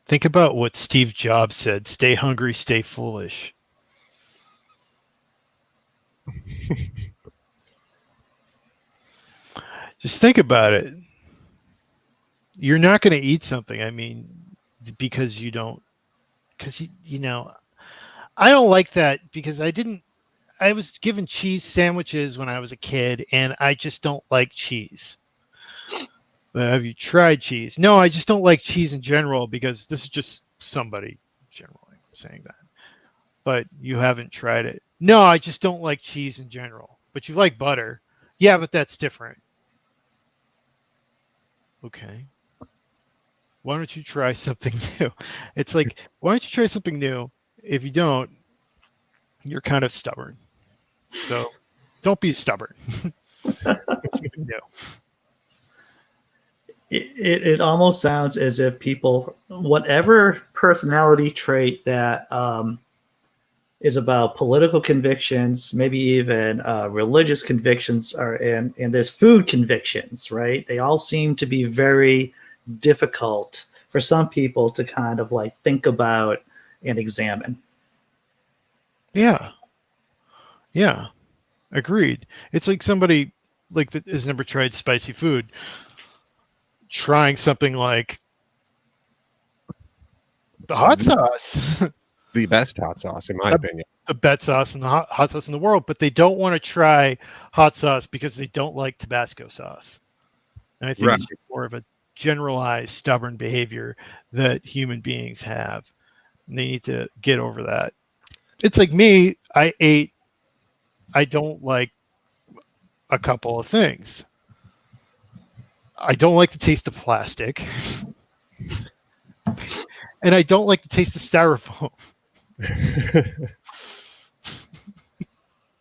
think about what Steve Jobs said: stay hungry, stay foolish. Just think about it. You're not going to eat something, because I don't like that, because I was given cheese sandwiches when I was a kid, and I just don't like cheese. Have you tried cheese? No, I just don't like cheese in general, because this is just somebody generally saying that. But you haven't tried it. No, I just don't like cheese in general. But you like butter. Yeah, but that's different. Okay. Why don't you try something new? It's like, why don't you try something new? If you don't, you're kind of stubborn. So don't be stubborn. No. It almost sounds as if people, whatever personality trait that is about political convictions, maybe even religious convictions, and there's food convictions, right? They all seem to be very difficult for some people to kind of like think about and examine. Yeah. Yeah. Agreed. It's like somebody like that has never tried spicy food trying something like the hot sauce. The best hot sauce, in my opinion. The best sauce and the hot sauce in the world, but they don't want to try hot sauce because they don't like Tabasco sauce. And I think Right. it's more of a generalized stubborn behavior that human beings have. And they need to get over that. It's like me, I don't like a couple of things. I don't like the taste of plastic. And I don't like the taste of styrofoam.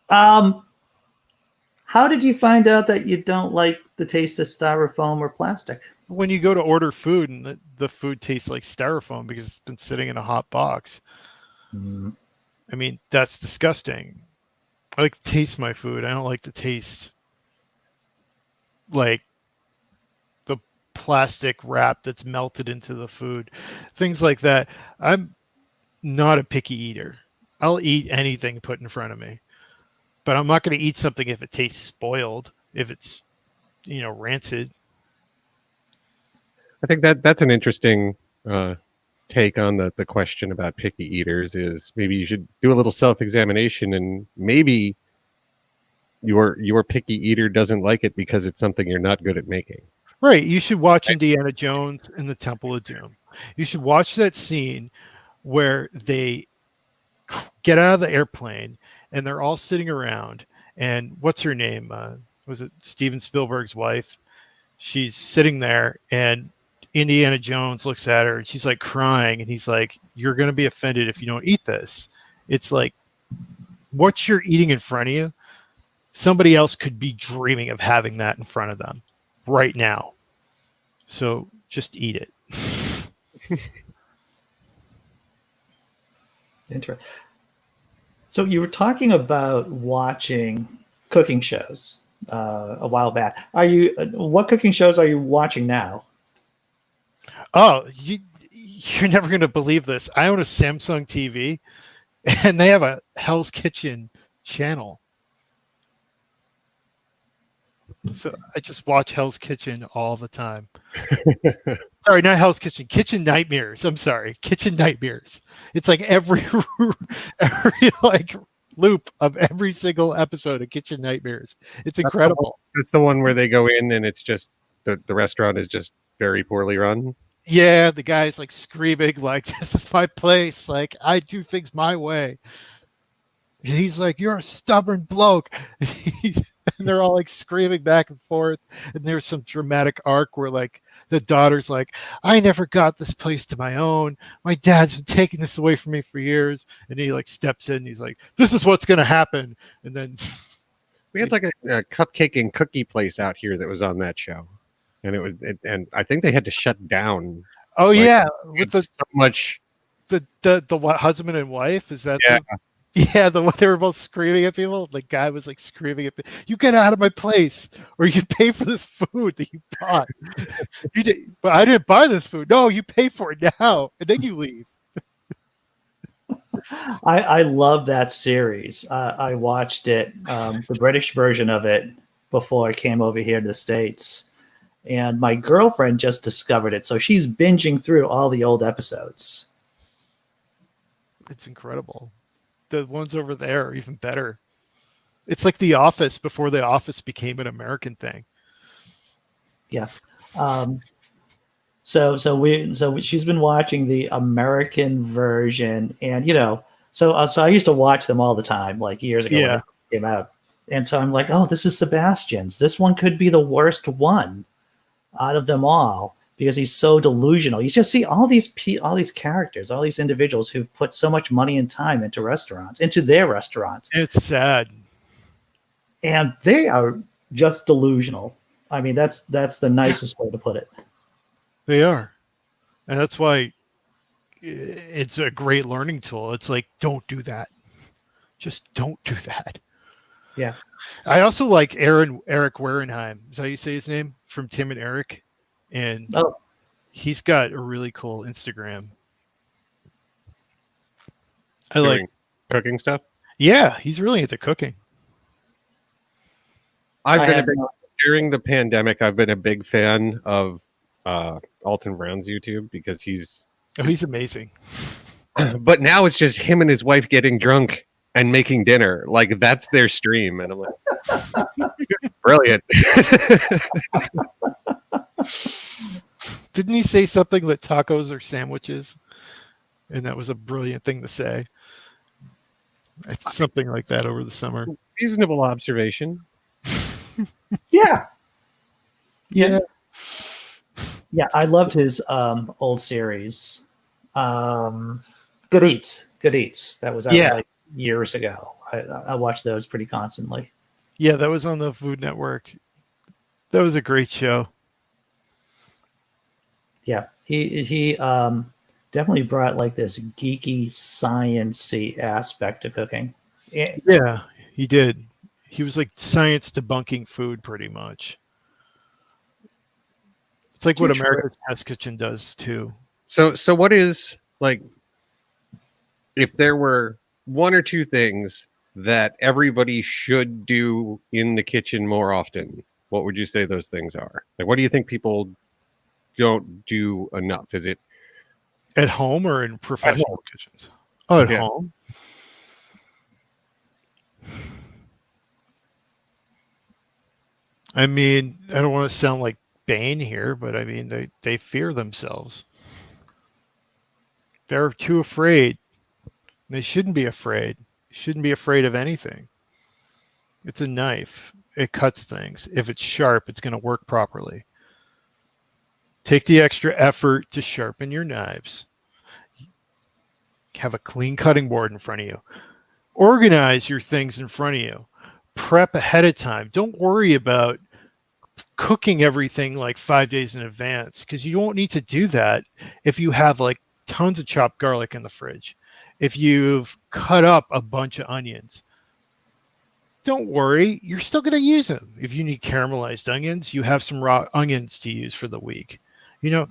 How did you find out that you don't like the taste of styrofoam or plastic? When you go to order food and the food tastes like styrofoam because it's been sitting in a hot box. Mm. I mean, that's disgusting. I like to taste my food. I don't like to taste like the plastic wrap that's melted into the food. Things like that. I'm not a picky eater. I'll eat anything put in front of me. But I'm not going to eat something if it tastes spoiled, if it's, rancid. I think that's an interesting take on the question about picky eaters. Is maybe you should do a little self-examination, and maybe your picky eater doesn't like it because it's something you're not good at making. Right. You should watch Indiana Jones and the Temple of Doom. You should watch that scene where they get out of the airplane and they're all sitting around. And what's her name? Was it Steven Spielberg's wife? She's sitting there, and Indiana Jones looks at her and she's like crying, and he's like, "You're going to be offended if you don't eat this." It's like, what you're eating in front of you, somebody else could be dreaming of having that in front of them right now. So just eat it. Interesting. So you were talking about watching cooking shows a while back. What cooking shows are you watching now? Oh, you're never going to believe this. I own a Samsung TV, and they have a Hell's Kitchen channel. So I just watch Hell's Kitchen all the time. Sorry, not Hell's Kitchen. Kitchen Nightmares. I'm sorry. Kitchen Nightmares. It's like every like loop of every single episode of Kitchen Nightmares. It's incredible. That's the one where they go in and it's just the restaurant is just very poorly run. Yeah, the guy's like screaming like, "This is my place. Like, I do things my way." And he's like, "You're a stubborn bloke." And they're all like screaming back and forth. And there's some dramatic arc where like the daughter's like, "I never got this place to my own. My dad's been taking this away from me for years." And he like steps in and he's like, "This is what's going to happen." And then we had like a cupcake and cookie place out here that was on that show. And and I think they had to shut down. Oh, like, yeah. With so much. The husband and wife, is that? Yeah. Yeah, they were both screaming at people. The guy was like screaming at people, "You get out of my place, or you pay for this food that you bought." But I didn't buy this food. No, you pay for it now, and then you leave. I love that series. I watched it, the British version of it, before I came over here to the States. And my girlfriend just discovered it. So she's binging through all the old episodes. It's incredible. The ones over there are even better. It's like The Office before The Office became an American thing. Yeah. So she's been watching the American version, and so I used to watch them all the time, like years ago when Yeah. they came out, and so I'm like, oh, this is Sebastian's. This one could be the worst one out of them all because he's so delusional. You just see all these characters, all these individuals who've put so much money and time into their restaurants. It's sad. And they are just delusional. I mean, that's the nicest way to put it. They are. And that's why it's a great learning tool. It's like, don't do that. Just don't do that. Yeah. I also like Eric Warenheim. Is that how you say his name? From Tim and Eric. And he's got a really cool Instagram. I Doing like cooking stuff. Yeah, he's really into cooking. During the pandemic, I've been a big fan of Alton Brown's YouTube because he's amazing. But now it's just him and his wife getting drunk and making dinner. Like that's their stream, and I'm like, brilliant. Didn't he say something that tacos are sandwiches? And that was a brilliant thing to say. It's something like that over the summer. Reasonable observation. Yeah. I loved his old series, Good Eats. That was out like years ago. I watched those pretty constantly. Yeah, that was on the Food Network. That was a great show. Yeah, he definitely brought like this geeky, science-y aspect to cooking. Yeah, he did. He was like science debunking food pretty much. It's like what America's Test Kitchen does too. So what is like, if there were one or two things that everybody should do in the kitchen more often, what would you say those things are? Like, what do you think people don't do enough? Is it at home or in professional kitchens? Oh, at home. I mean, I don't want to sound like Bane here, but I mean, they fear themselves. They're too afraid. They shouldn't be afraid. Shouldn't be afraid of anything. It's a knife. It cuts things. If it's sharp, it's going to work properly. Take the extra effort to sharpen your knives. Have a clean cutting board in front of you. Organize your things in front of you. Prep ahead of time. Don't worry about cooking everything like 5 days in advance, because you won't need to do that if you have like tons of chopped garlic in the fridge. If you've cut up a bunch of onions, don't worry, you're still going to use them. If you need caramelized onions, you have some raw onions to use for the week. You know,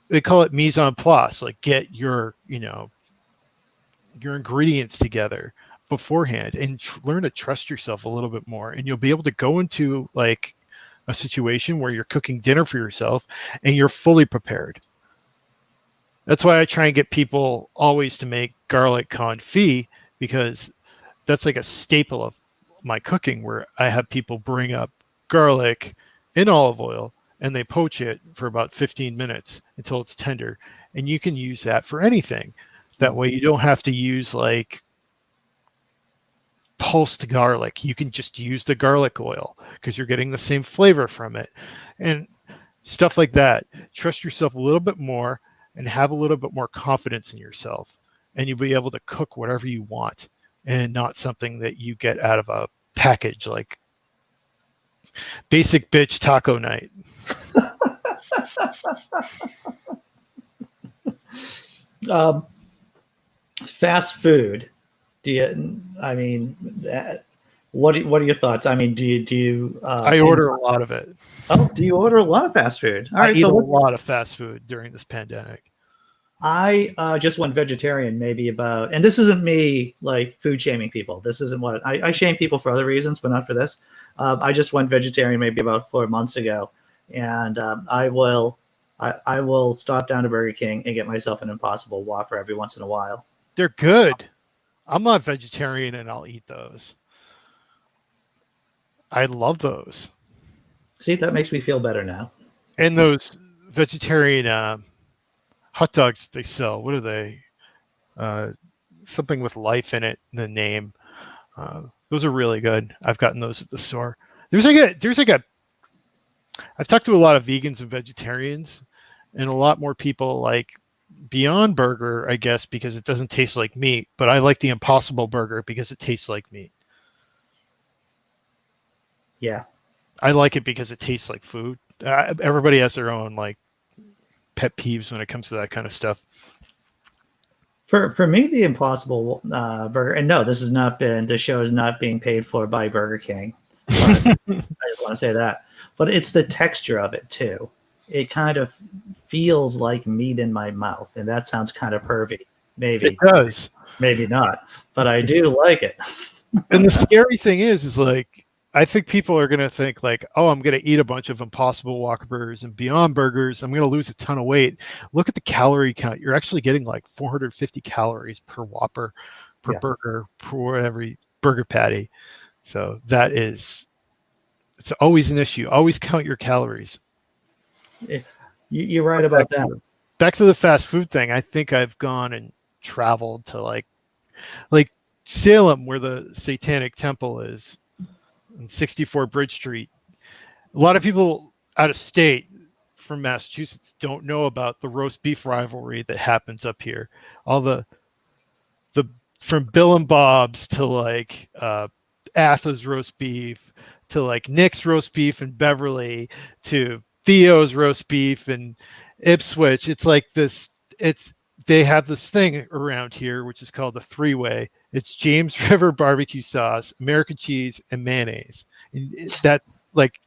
they call it mise en place, like get your, your ingredients together beforehand and learn to trust yourself a little bit more. And you'll be able to go into like a situation where you're cooking dinner for yourself and you're fully prepared. That's why I try and get people always to make garlic confit, because that's like a staple of my cooking, where I have people bring up garlic in olive oil and they poach it for about 15 minutes until it's tender. And you can use that for anything. That way you don't have to use like pulsed garlic. You can just use the garlic oil because you're getting the same flavor from it and stuff like that. Trust yourself a little bit more and have a little bit more confidence in yourself, and you'll be able to cook whatever you want and not something that you get out of a package like Basic Bitch Taco Night. Fast food. What are your thoughts? I mean, do you I order a lot of it. Oh, do you order a lot of fast food? All right, I eat a lot of fast food during this pandemic. I just went vegetarian and this isn't me like food shaming people. This isn't what I shame people for other reasons, but not for this. I just went vegetarian maybe about 4 months ago, and I will stop down to Burger King and get myself an Impossible Whopper every once in a while. They're good. I'm not vegetarian and I'll eat those. I love those. See, that makes me feel better now. And those vegetarian hot dogs they sell, what are they? Something with life in it, the name. Those are really good. I've gotten those at the store. There's like a I've talked to a lot of vegans and vegetarians, and a lot more people like Beyond Burger, I guess, because it doesn't taste like meat, but I like the Impossible Burger because it tastes like meat. Yeah. I like it because it tastes like food. Everybody has their own like pet peeves when it comes to that kind of stuff. For me, the Impossible Burger, and no, this show is not being paid for by Burger King. I just want to say that. But it's the texture of it too. It kind of feels like meat in my mouth, and that sounds kind of pervy. Maybe it does, maybe not, but I do like it. And the scary thing is like I think people are going to think like, oh, I'm going to eat a bunch of Impossible Whopper burgers and Beyond Burgers. I'm going to lose a ton of weight. Look at the calorie count. You're actually getting like 450 calories per Whopper, per burger, per whatever burger patty. So it's always an issue. Always count your calories. You're right about that. Back to the fast food thing. I think I've gone and traveled to like Salem, where the Satanic Temple is, on 64 Bridge Street. A lot of people out of state from Massachusetts don't know about the roast beef rivalry that happens up here. All the from Bill and Bob's to like Atha's roast beef to like Nick's roast beef in Beverly to Theo's roast beef in Ipswich. It's like this. They have this thing around here which is called the three-way. It's James River barbecue sauce, American cheese, and mayonnaise. And it's like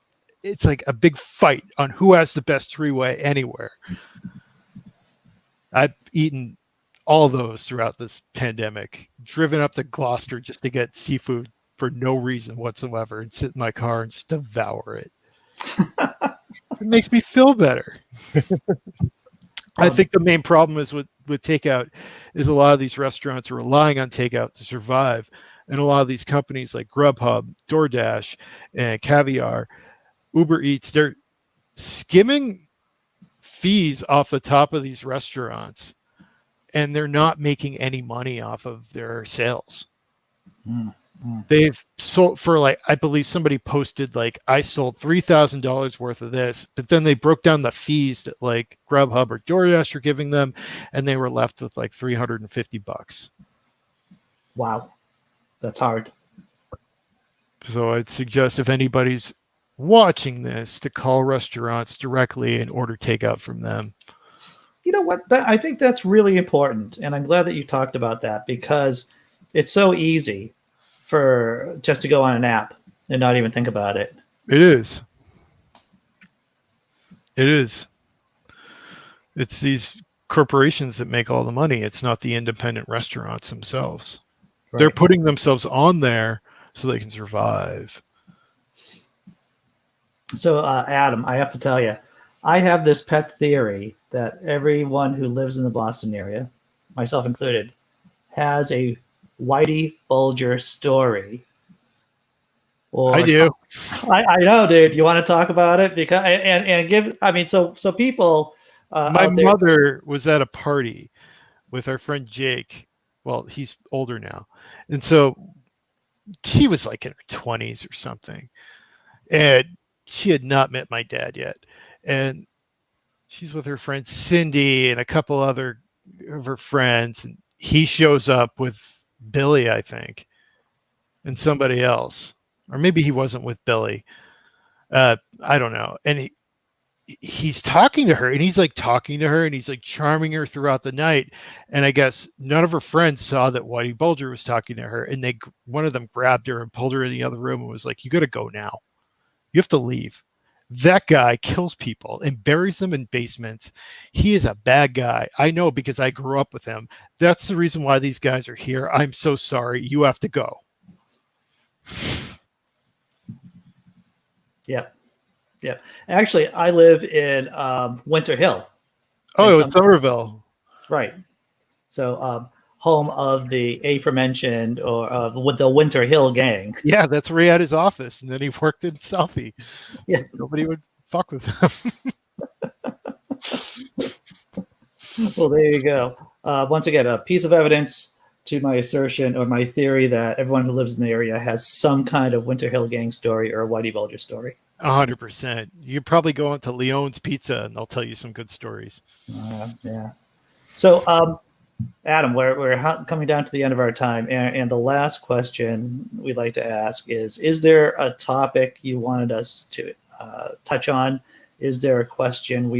a big fight on who has the best three-way anywhere. I've eaten all those throughout this pandemic, driven up to Gloucester just to get seafood for no reason whatsoever and sit in my car and just devour it. It makes me feel better. I think the main problem is with takeout is a lot of these restaurants are relying on takeout to survive. And a lot of these companies like Grubhub, DoorDash, and Caviar, Uber Eats, they're skimming fees off the top of these restaurants, and they're not making any money off of their sales. They've sold for like, I believe somebody posted like, I sold $3,000 worth of this, but then they broke down the fees that like Grubhub or DoorDash are giving them, and they were left with like $350. Wow, that's hard. So I'd suggest if anybody's watching this to call restaurants directly and order takeout from them. You know what? I think that's really important, and I'm glad that you talked about that because it's so easy for just to go on an app and not even think about it. It is. It's these corporations that make all the money. It's not the independent restaurants themselves. Right. They're putting themselves on there so they can survive. So, Adam, I have to tell you, I have this pet theory that everyone who lives in the Boston area, myself included, has a Whitey Bulger story. I do. I know, dude. You want to talk about it because and give. I mean, so people. My mother was at a party with our friend Jake. Well, he's older now, and so she was like in her 20s or something, and she had not met my dad yet, and she's with her friend Cindy and a couple other of her friends, and he shows up with Billy, I think, and somebody else, or maybe he wasn't with Billy. I don't know. And he's talking to her, and he's like charming her throughout the night. And I guess none of her friends saw that Whitey Bulger was talking to her, and one of them grabbed her and pulled her in the other room and was like, "You got to go now. You have to leave. That guy kills people and buries them in basements. He is a bad guy. I know because I grew up with him. That's the reason why these guys are here. I'm so sorry. You have to go." Yep. Actually, I live in Winter Hill. Oh, in Somerville. Right. So home of the aforementioned or of the Winter Hill gang. Yeah, that's where he had his office, and then he worked in Southie. Yeah, nobody would fuck with him. Well, there you go. Once again, a piece of evidence to my assertion or my theory that everyone who lives in the area has some kind of Winter Hill Gang story or a Whitey Bulger story. 100%. You probably go into Leon's Pizza and they'll tell you some good stories. Yeah. So, Adam, we're coming down to the end of our time, and the last question we'd like to ask is there a topic you wanted us to touch on? Is there a question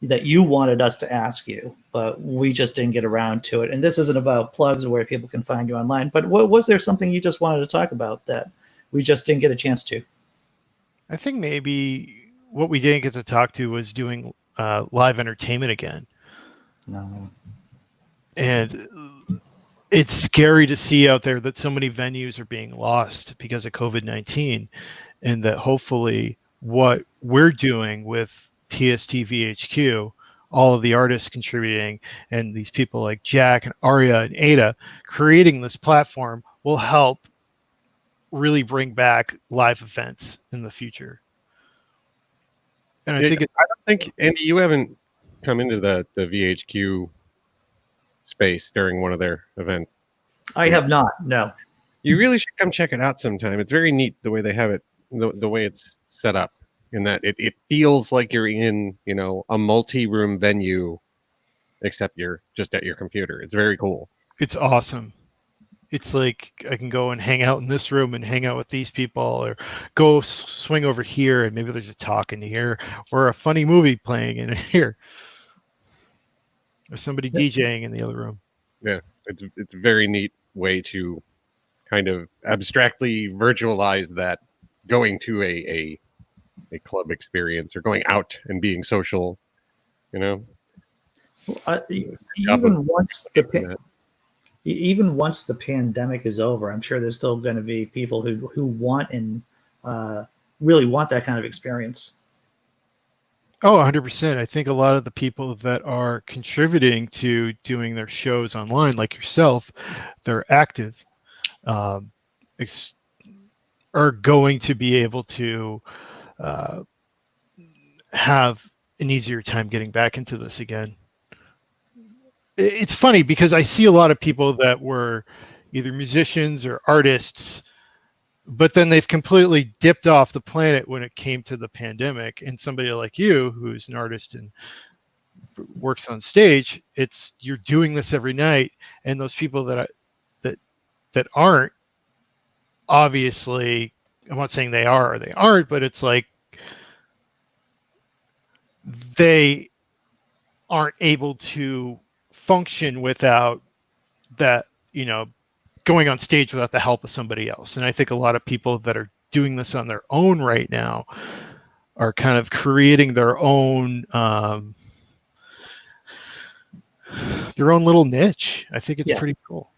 that you wanted us to ask you, but we just didn't get around to it? And this isn't about plugs where people can find you online, but was there something you just wanted to talk about that we just didn't get a chance to? I think maybe what we didn't get to talk to was doing live entertainment again. No. And it's scary to see out there that so many venues are being lost because of COVID-19, and that hopefully what we're doing with TSTVHQ, all of the artists contributing, and these people like Jack and Arya and Ada creating this platform will help really bring back live events in the future. And I don't I have not. No. You really should come check it out sometime. It's very neat the way they have it, the way it's set up, in that it feels like you're in, a multi-room venue, except you're just at your computer. It's very cool. It's awesome. It's like I can go and hang out in this room and hang out with these people, or go swing over here and maybe there's a talk in here, or a funny movie playing in here, or somebody DJing in the other room. Yeah, it's a very neat way to kind of abstractly virtualize that going to a club experience, or going out and being social, Even once the pandemic is over, I'm sure there's still going to be people who want and really want that kind of experience. Oh, 100%. I think a lot of the people that are contributing to doing their shows online, like yourself, they're active, are going to be able to have an easier time getting back into this again. It's funny because I see a lot of people that were either musicians or artists, but then they've completely dipped off the planet when it came to the pandemic. And somebody like you, who's an artist and works on stage, you're doing this every night. And those people that aren't, obviously, I'm not saying they are or they aren't, but it's like they aren't able to function without that, going on stage without the help of somebody else. And I think a lot of people that are doing this on their own right now are kind of creating their own little niche. I think it's pretty cool.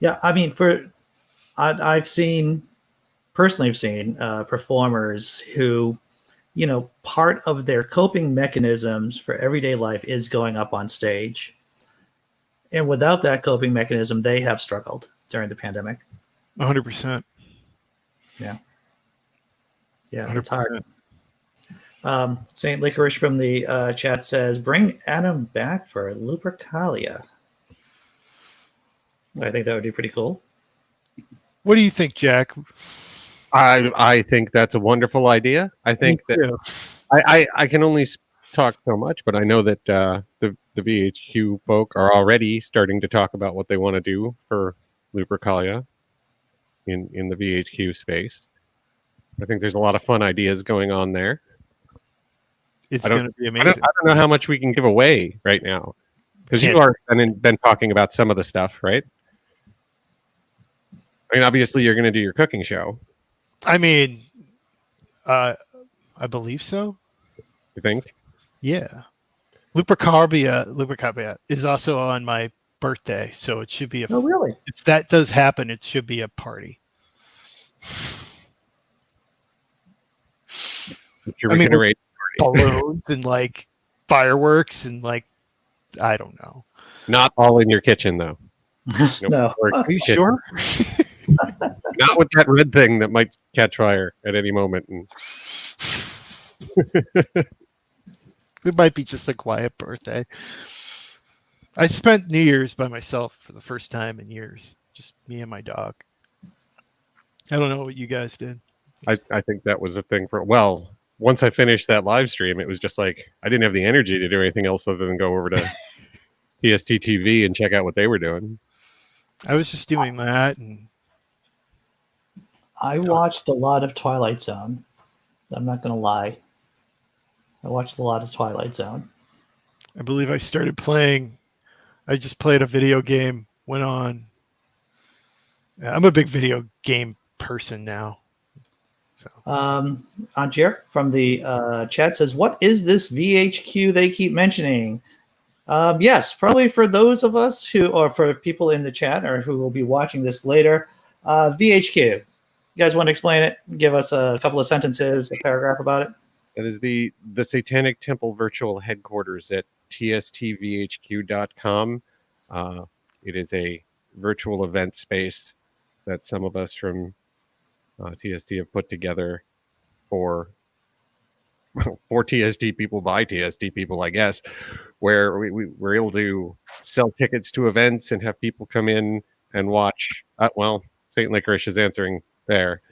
Yeah, I mean, I've seen performers who, part of their coping mechanisms for everyday life is going up on stage. And without that coping mechanism, they have struggled during the pandemic. 100%. Yeah. Yeah, 100%. it's hard. Saint Licorice from the chat says, bring Adam back for Lupercalia. I think that would be pretty cool. What do you think, Jack? I think that's a wonderful idea. I think that I can only talk so much, but I know that the VHQ folk are already starting to talk about what they want to do for Lupercalia in the VHQ space. I think there's a lot of fun ideas going on there. It's going to be amazing. I don't know how much we can give away right now, because you are been talking about some of the stuff, right? I mean, obviously, you're going to do your cooking show. I mean, I believe so. You think? Yeah. Lupercalia is also on my birthday, so it should be Oh, really? If that does happen, it should be a party. Balloons and like fireworks and like, I don't know. Not all in your kitchen, though. No. Are you sure? Not with that red thing that might catch fire at any moment. It might be just a quiet birthday. I spent New Year's by myself for the first time in years. Just me and my dog. I don't know what you guys did. I think that was a thing for, well, once I finished that live stream, it was just like, I didn't have the energy to do anything else other than go over to TST TV and check out what they were doing. I was just doing that. And I watched a lot of Twilight Zone. I'm not going to lie. I watched a lot of Twilight Zone. I believe I started playing. I just played a video game, went on. I'm a big video game person now. So. Angier from the chat says, what is this VHQ they keep mentioning? Yes, probably for those of us who, or for people in the chat or who will be watching this later, VHQ. You guys want to explain it? Give us a couple of sentences, a paragraph about it? That is the Satanic Temple virtual headquarters at tstvhq.com. It is a virtual event space that some of us from TST have put together for TST people by TST people, I guess, where we're able to sell tickets to events and have people come in and watch. Well, St. Licorice is answering there.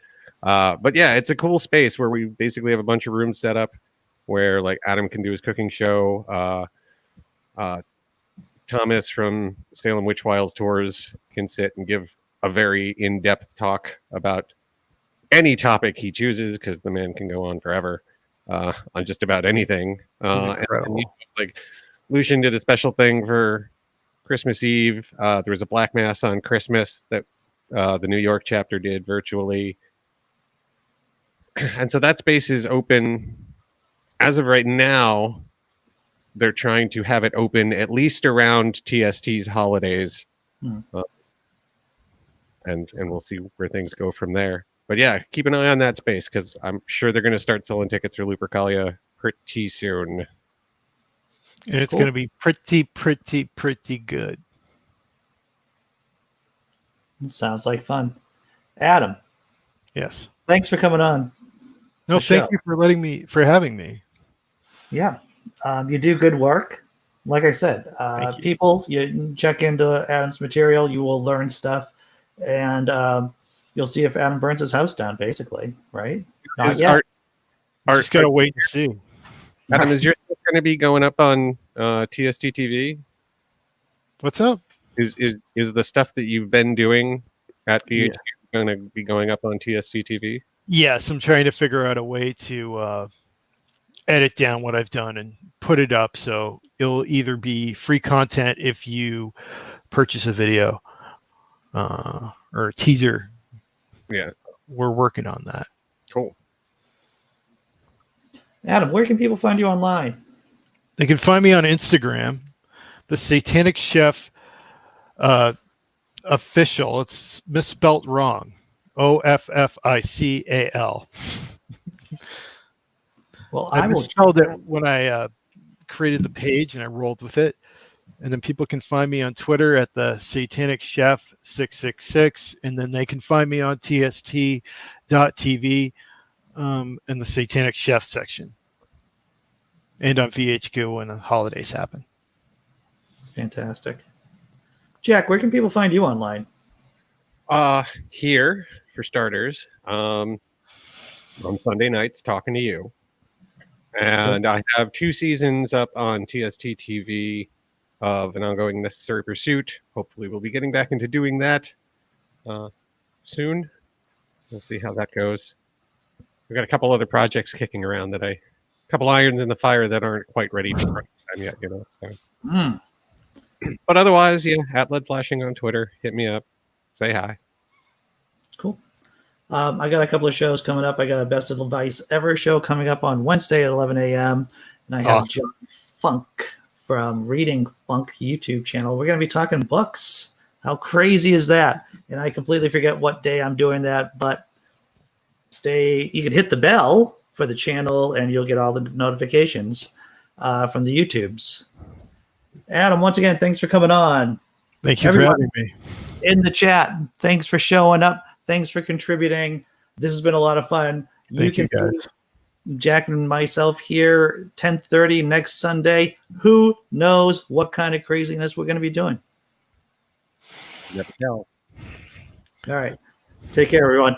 But yeah, it's a cool space where we basically have a bunch of rooms set up where like Adam can do his cooking show. Thomas from Salem Witch Wild Tours can sit and give a very in-depth talk about any topic he chooses, because the man can go on forever on just about anything. And like Lucian did a special thing for Christmas Eve. There was a Black Mass on Christmas that the New York chapter did virtually. And so that space is open. As of right now, they're trying to have it open at least around TST's holidays. And we'll see where things go from there. But yeah, keep an eye on that space, because I'm sure they're going to start selling tickets through Lupercalia pretty soon. And it's going to be pretty good. Sounds like fun. Adam. Yes. Thanks for coming on. No, thank you for having me. Yeah. You do good work. Like I said, people, you check into Adam's material, you will learn stuff, and you'll see if Adam burns his house down, basically, right? Not yet. Just got to wait and see. Adam, is your stuff going to be going up on TST TV? What's up? Is the stuff that you've been doing at VHQ going to be going up on TST TV? Yes, I'm trying to figure out a way to edit down what I've done and put it up, so it'll either be free content if you purchase a video or a teaser. Yeah, we're working on that. Cool. Adam, where can people find you online? They can find me on Instagram, the Satanic Chef official. It's misspelt wrong. OFFICAL. Well, I misspelled it when I created the page and I rolled with it. And then people can find me on Twitter at the Satanic Chef 666, and then they can find me on TST.TV in the Satanic Chef section, and on VHQ when the holidays happen. Fantastic. Jack, where can people find you online? Here, for starters, on Sunday nights, talking to you. And I have 2 seasons up on TST TV of An Ongoing Necessary Pursuit. Hopefully we'll be getting back into doing that soon. We'll see how that goes. We've got a couple other projects kicking around a couple irons in the fire that aren't quite ready for prime time yet, So. But otherwise, at Lead Flashing on Twitter. Hit me up. Say hi. Cool. I got a couple of shows coming up. I got a Best of Advice Ever show coming up on Wednesday at 11 a.m. And I have John Funk from Reading Funk YouTube channel. We're going to be talking books. How crazy is that? And I completely forget what day I'm doing that, but you can hit the bell for the channel and you'll get all the notifications from the YouTubes. Adam, once again, thanks for coming on. Thank you for having me. In the chat, thanks for showing up. Thanks for contributing. This has been a lot of fun. Thank you guys. Jack and myself here, 10:30 next Sunday. Who knows what kind of craziness we're going to be doing? Never tell. All right. Take care, everyone.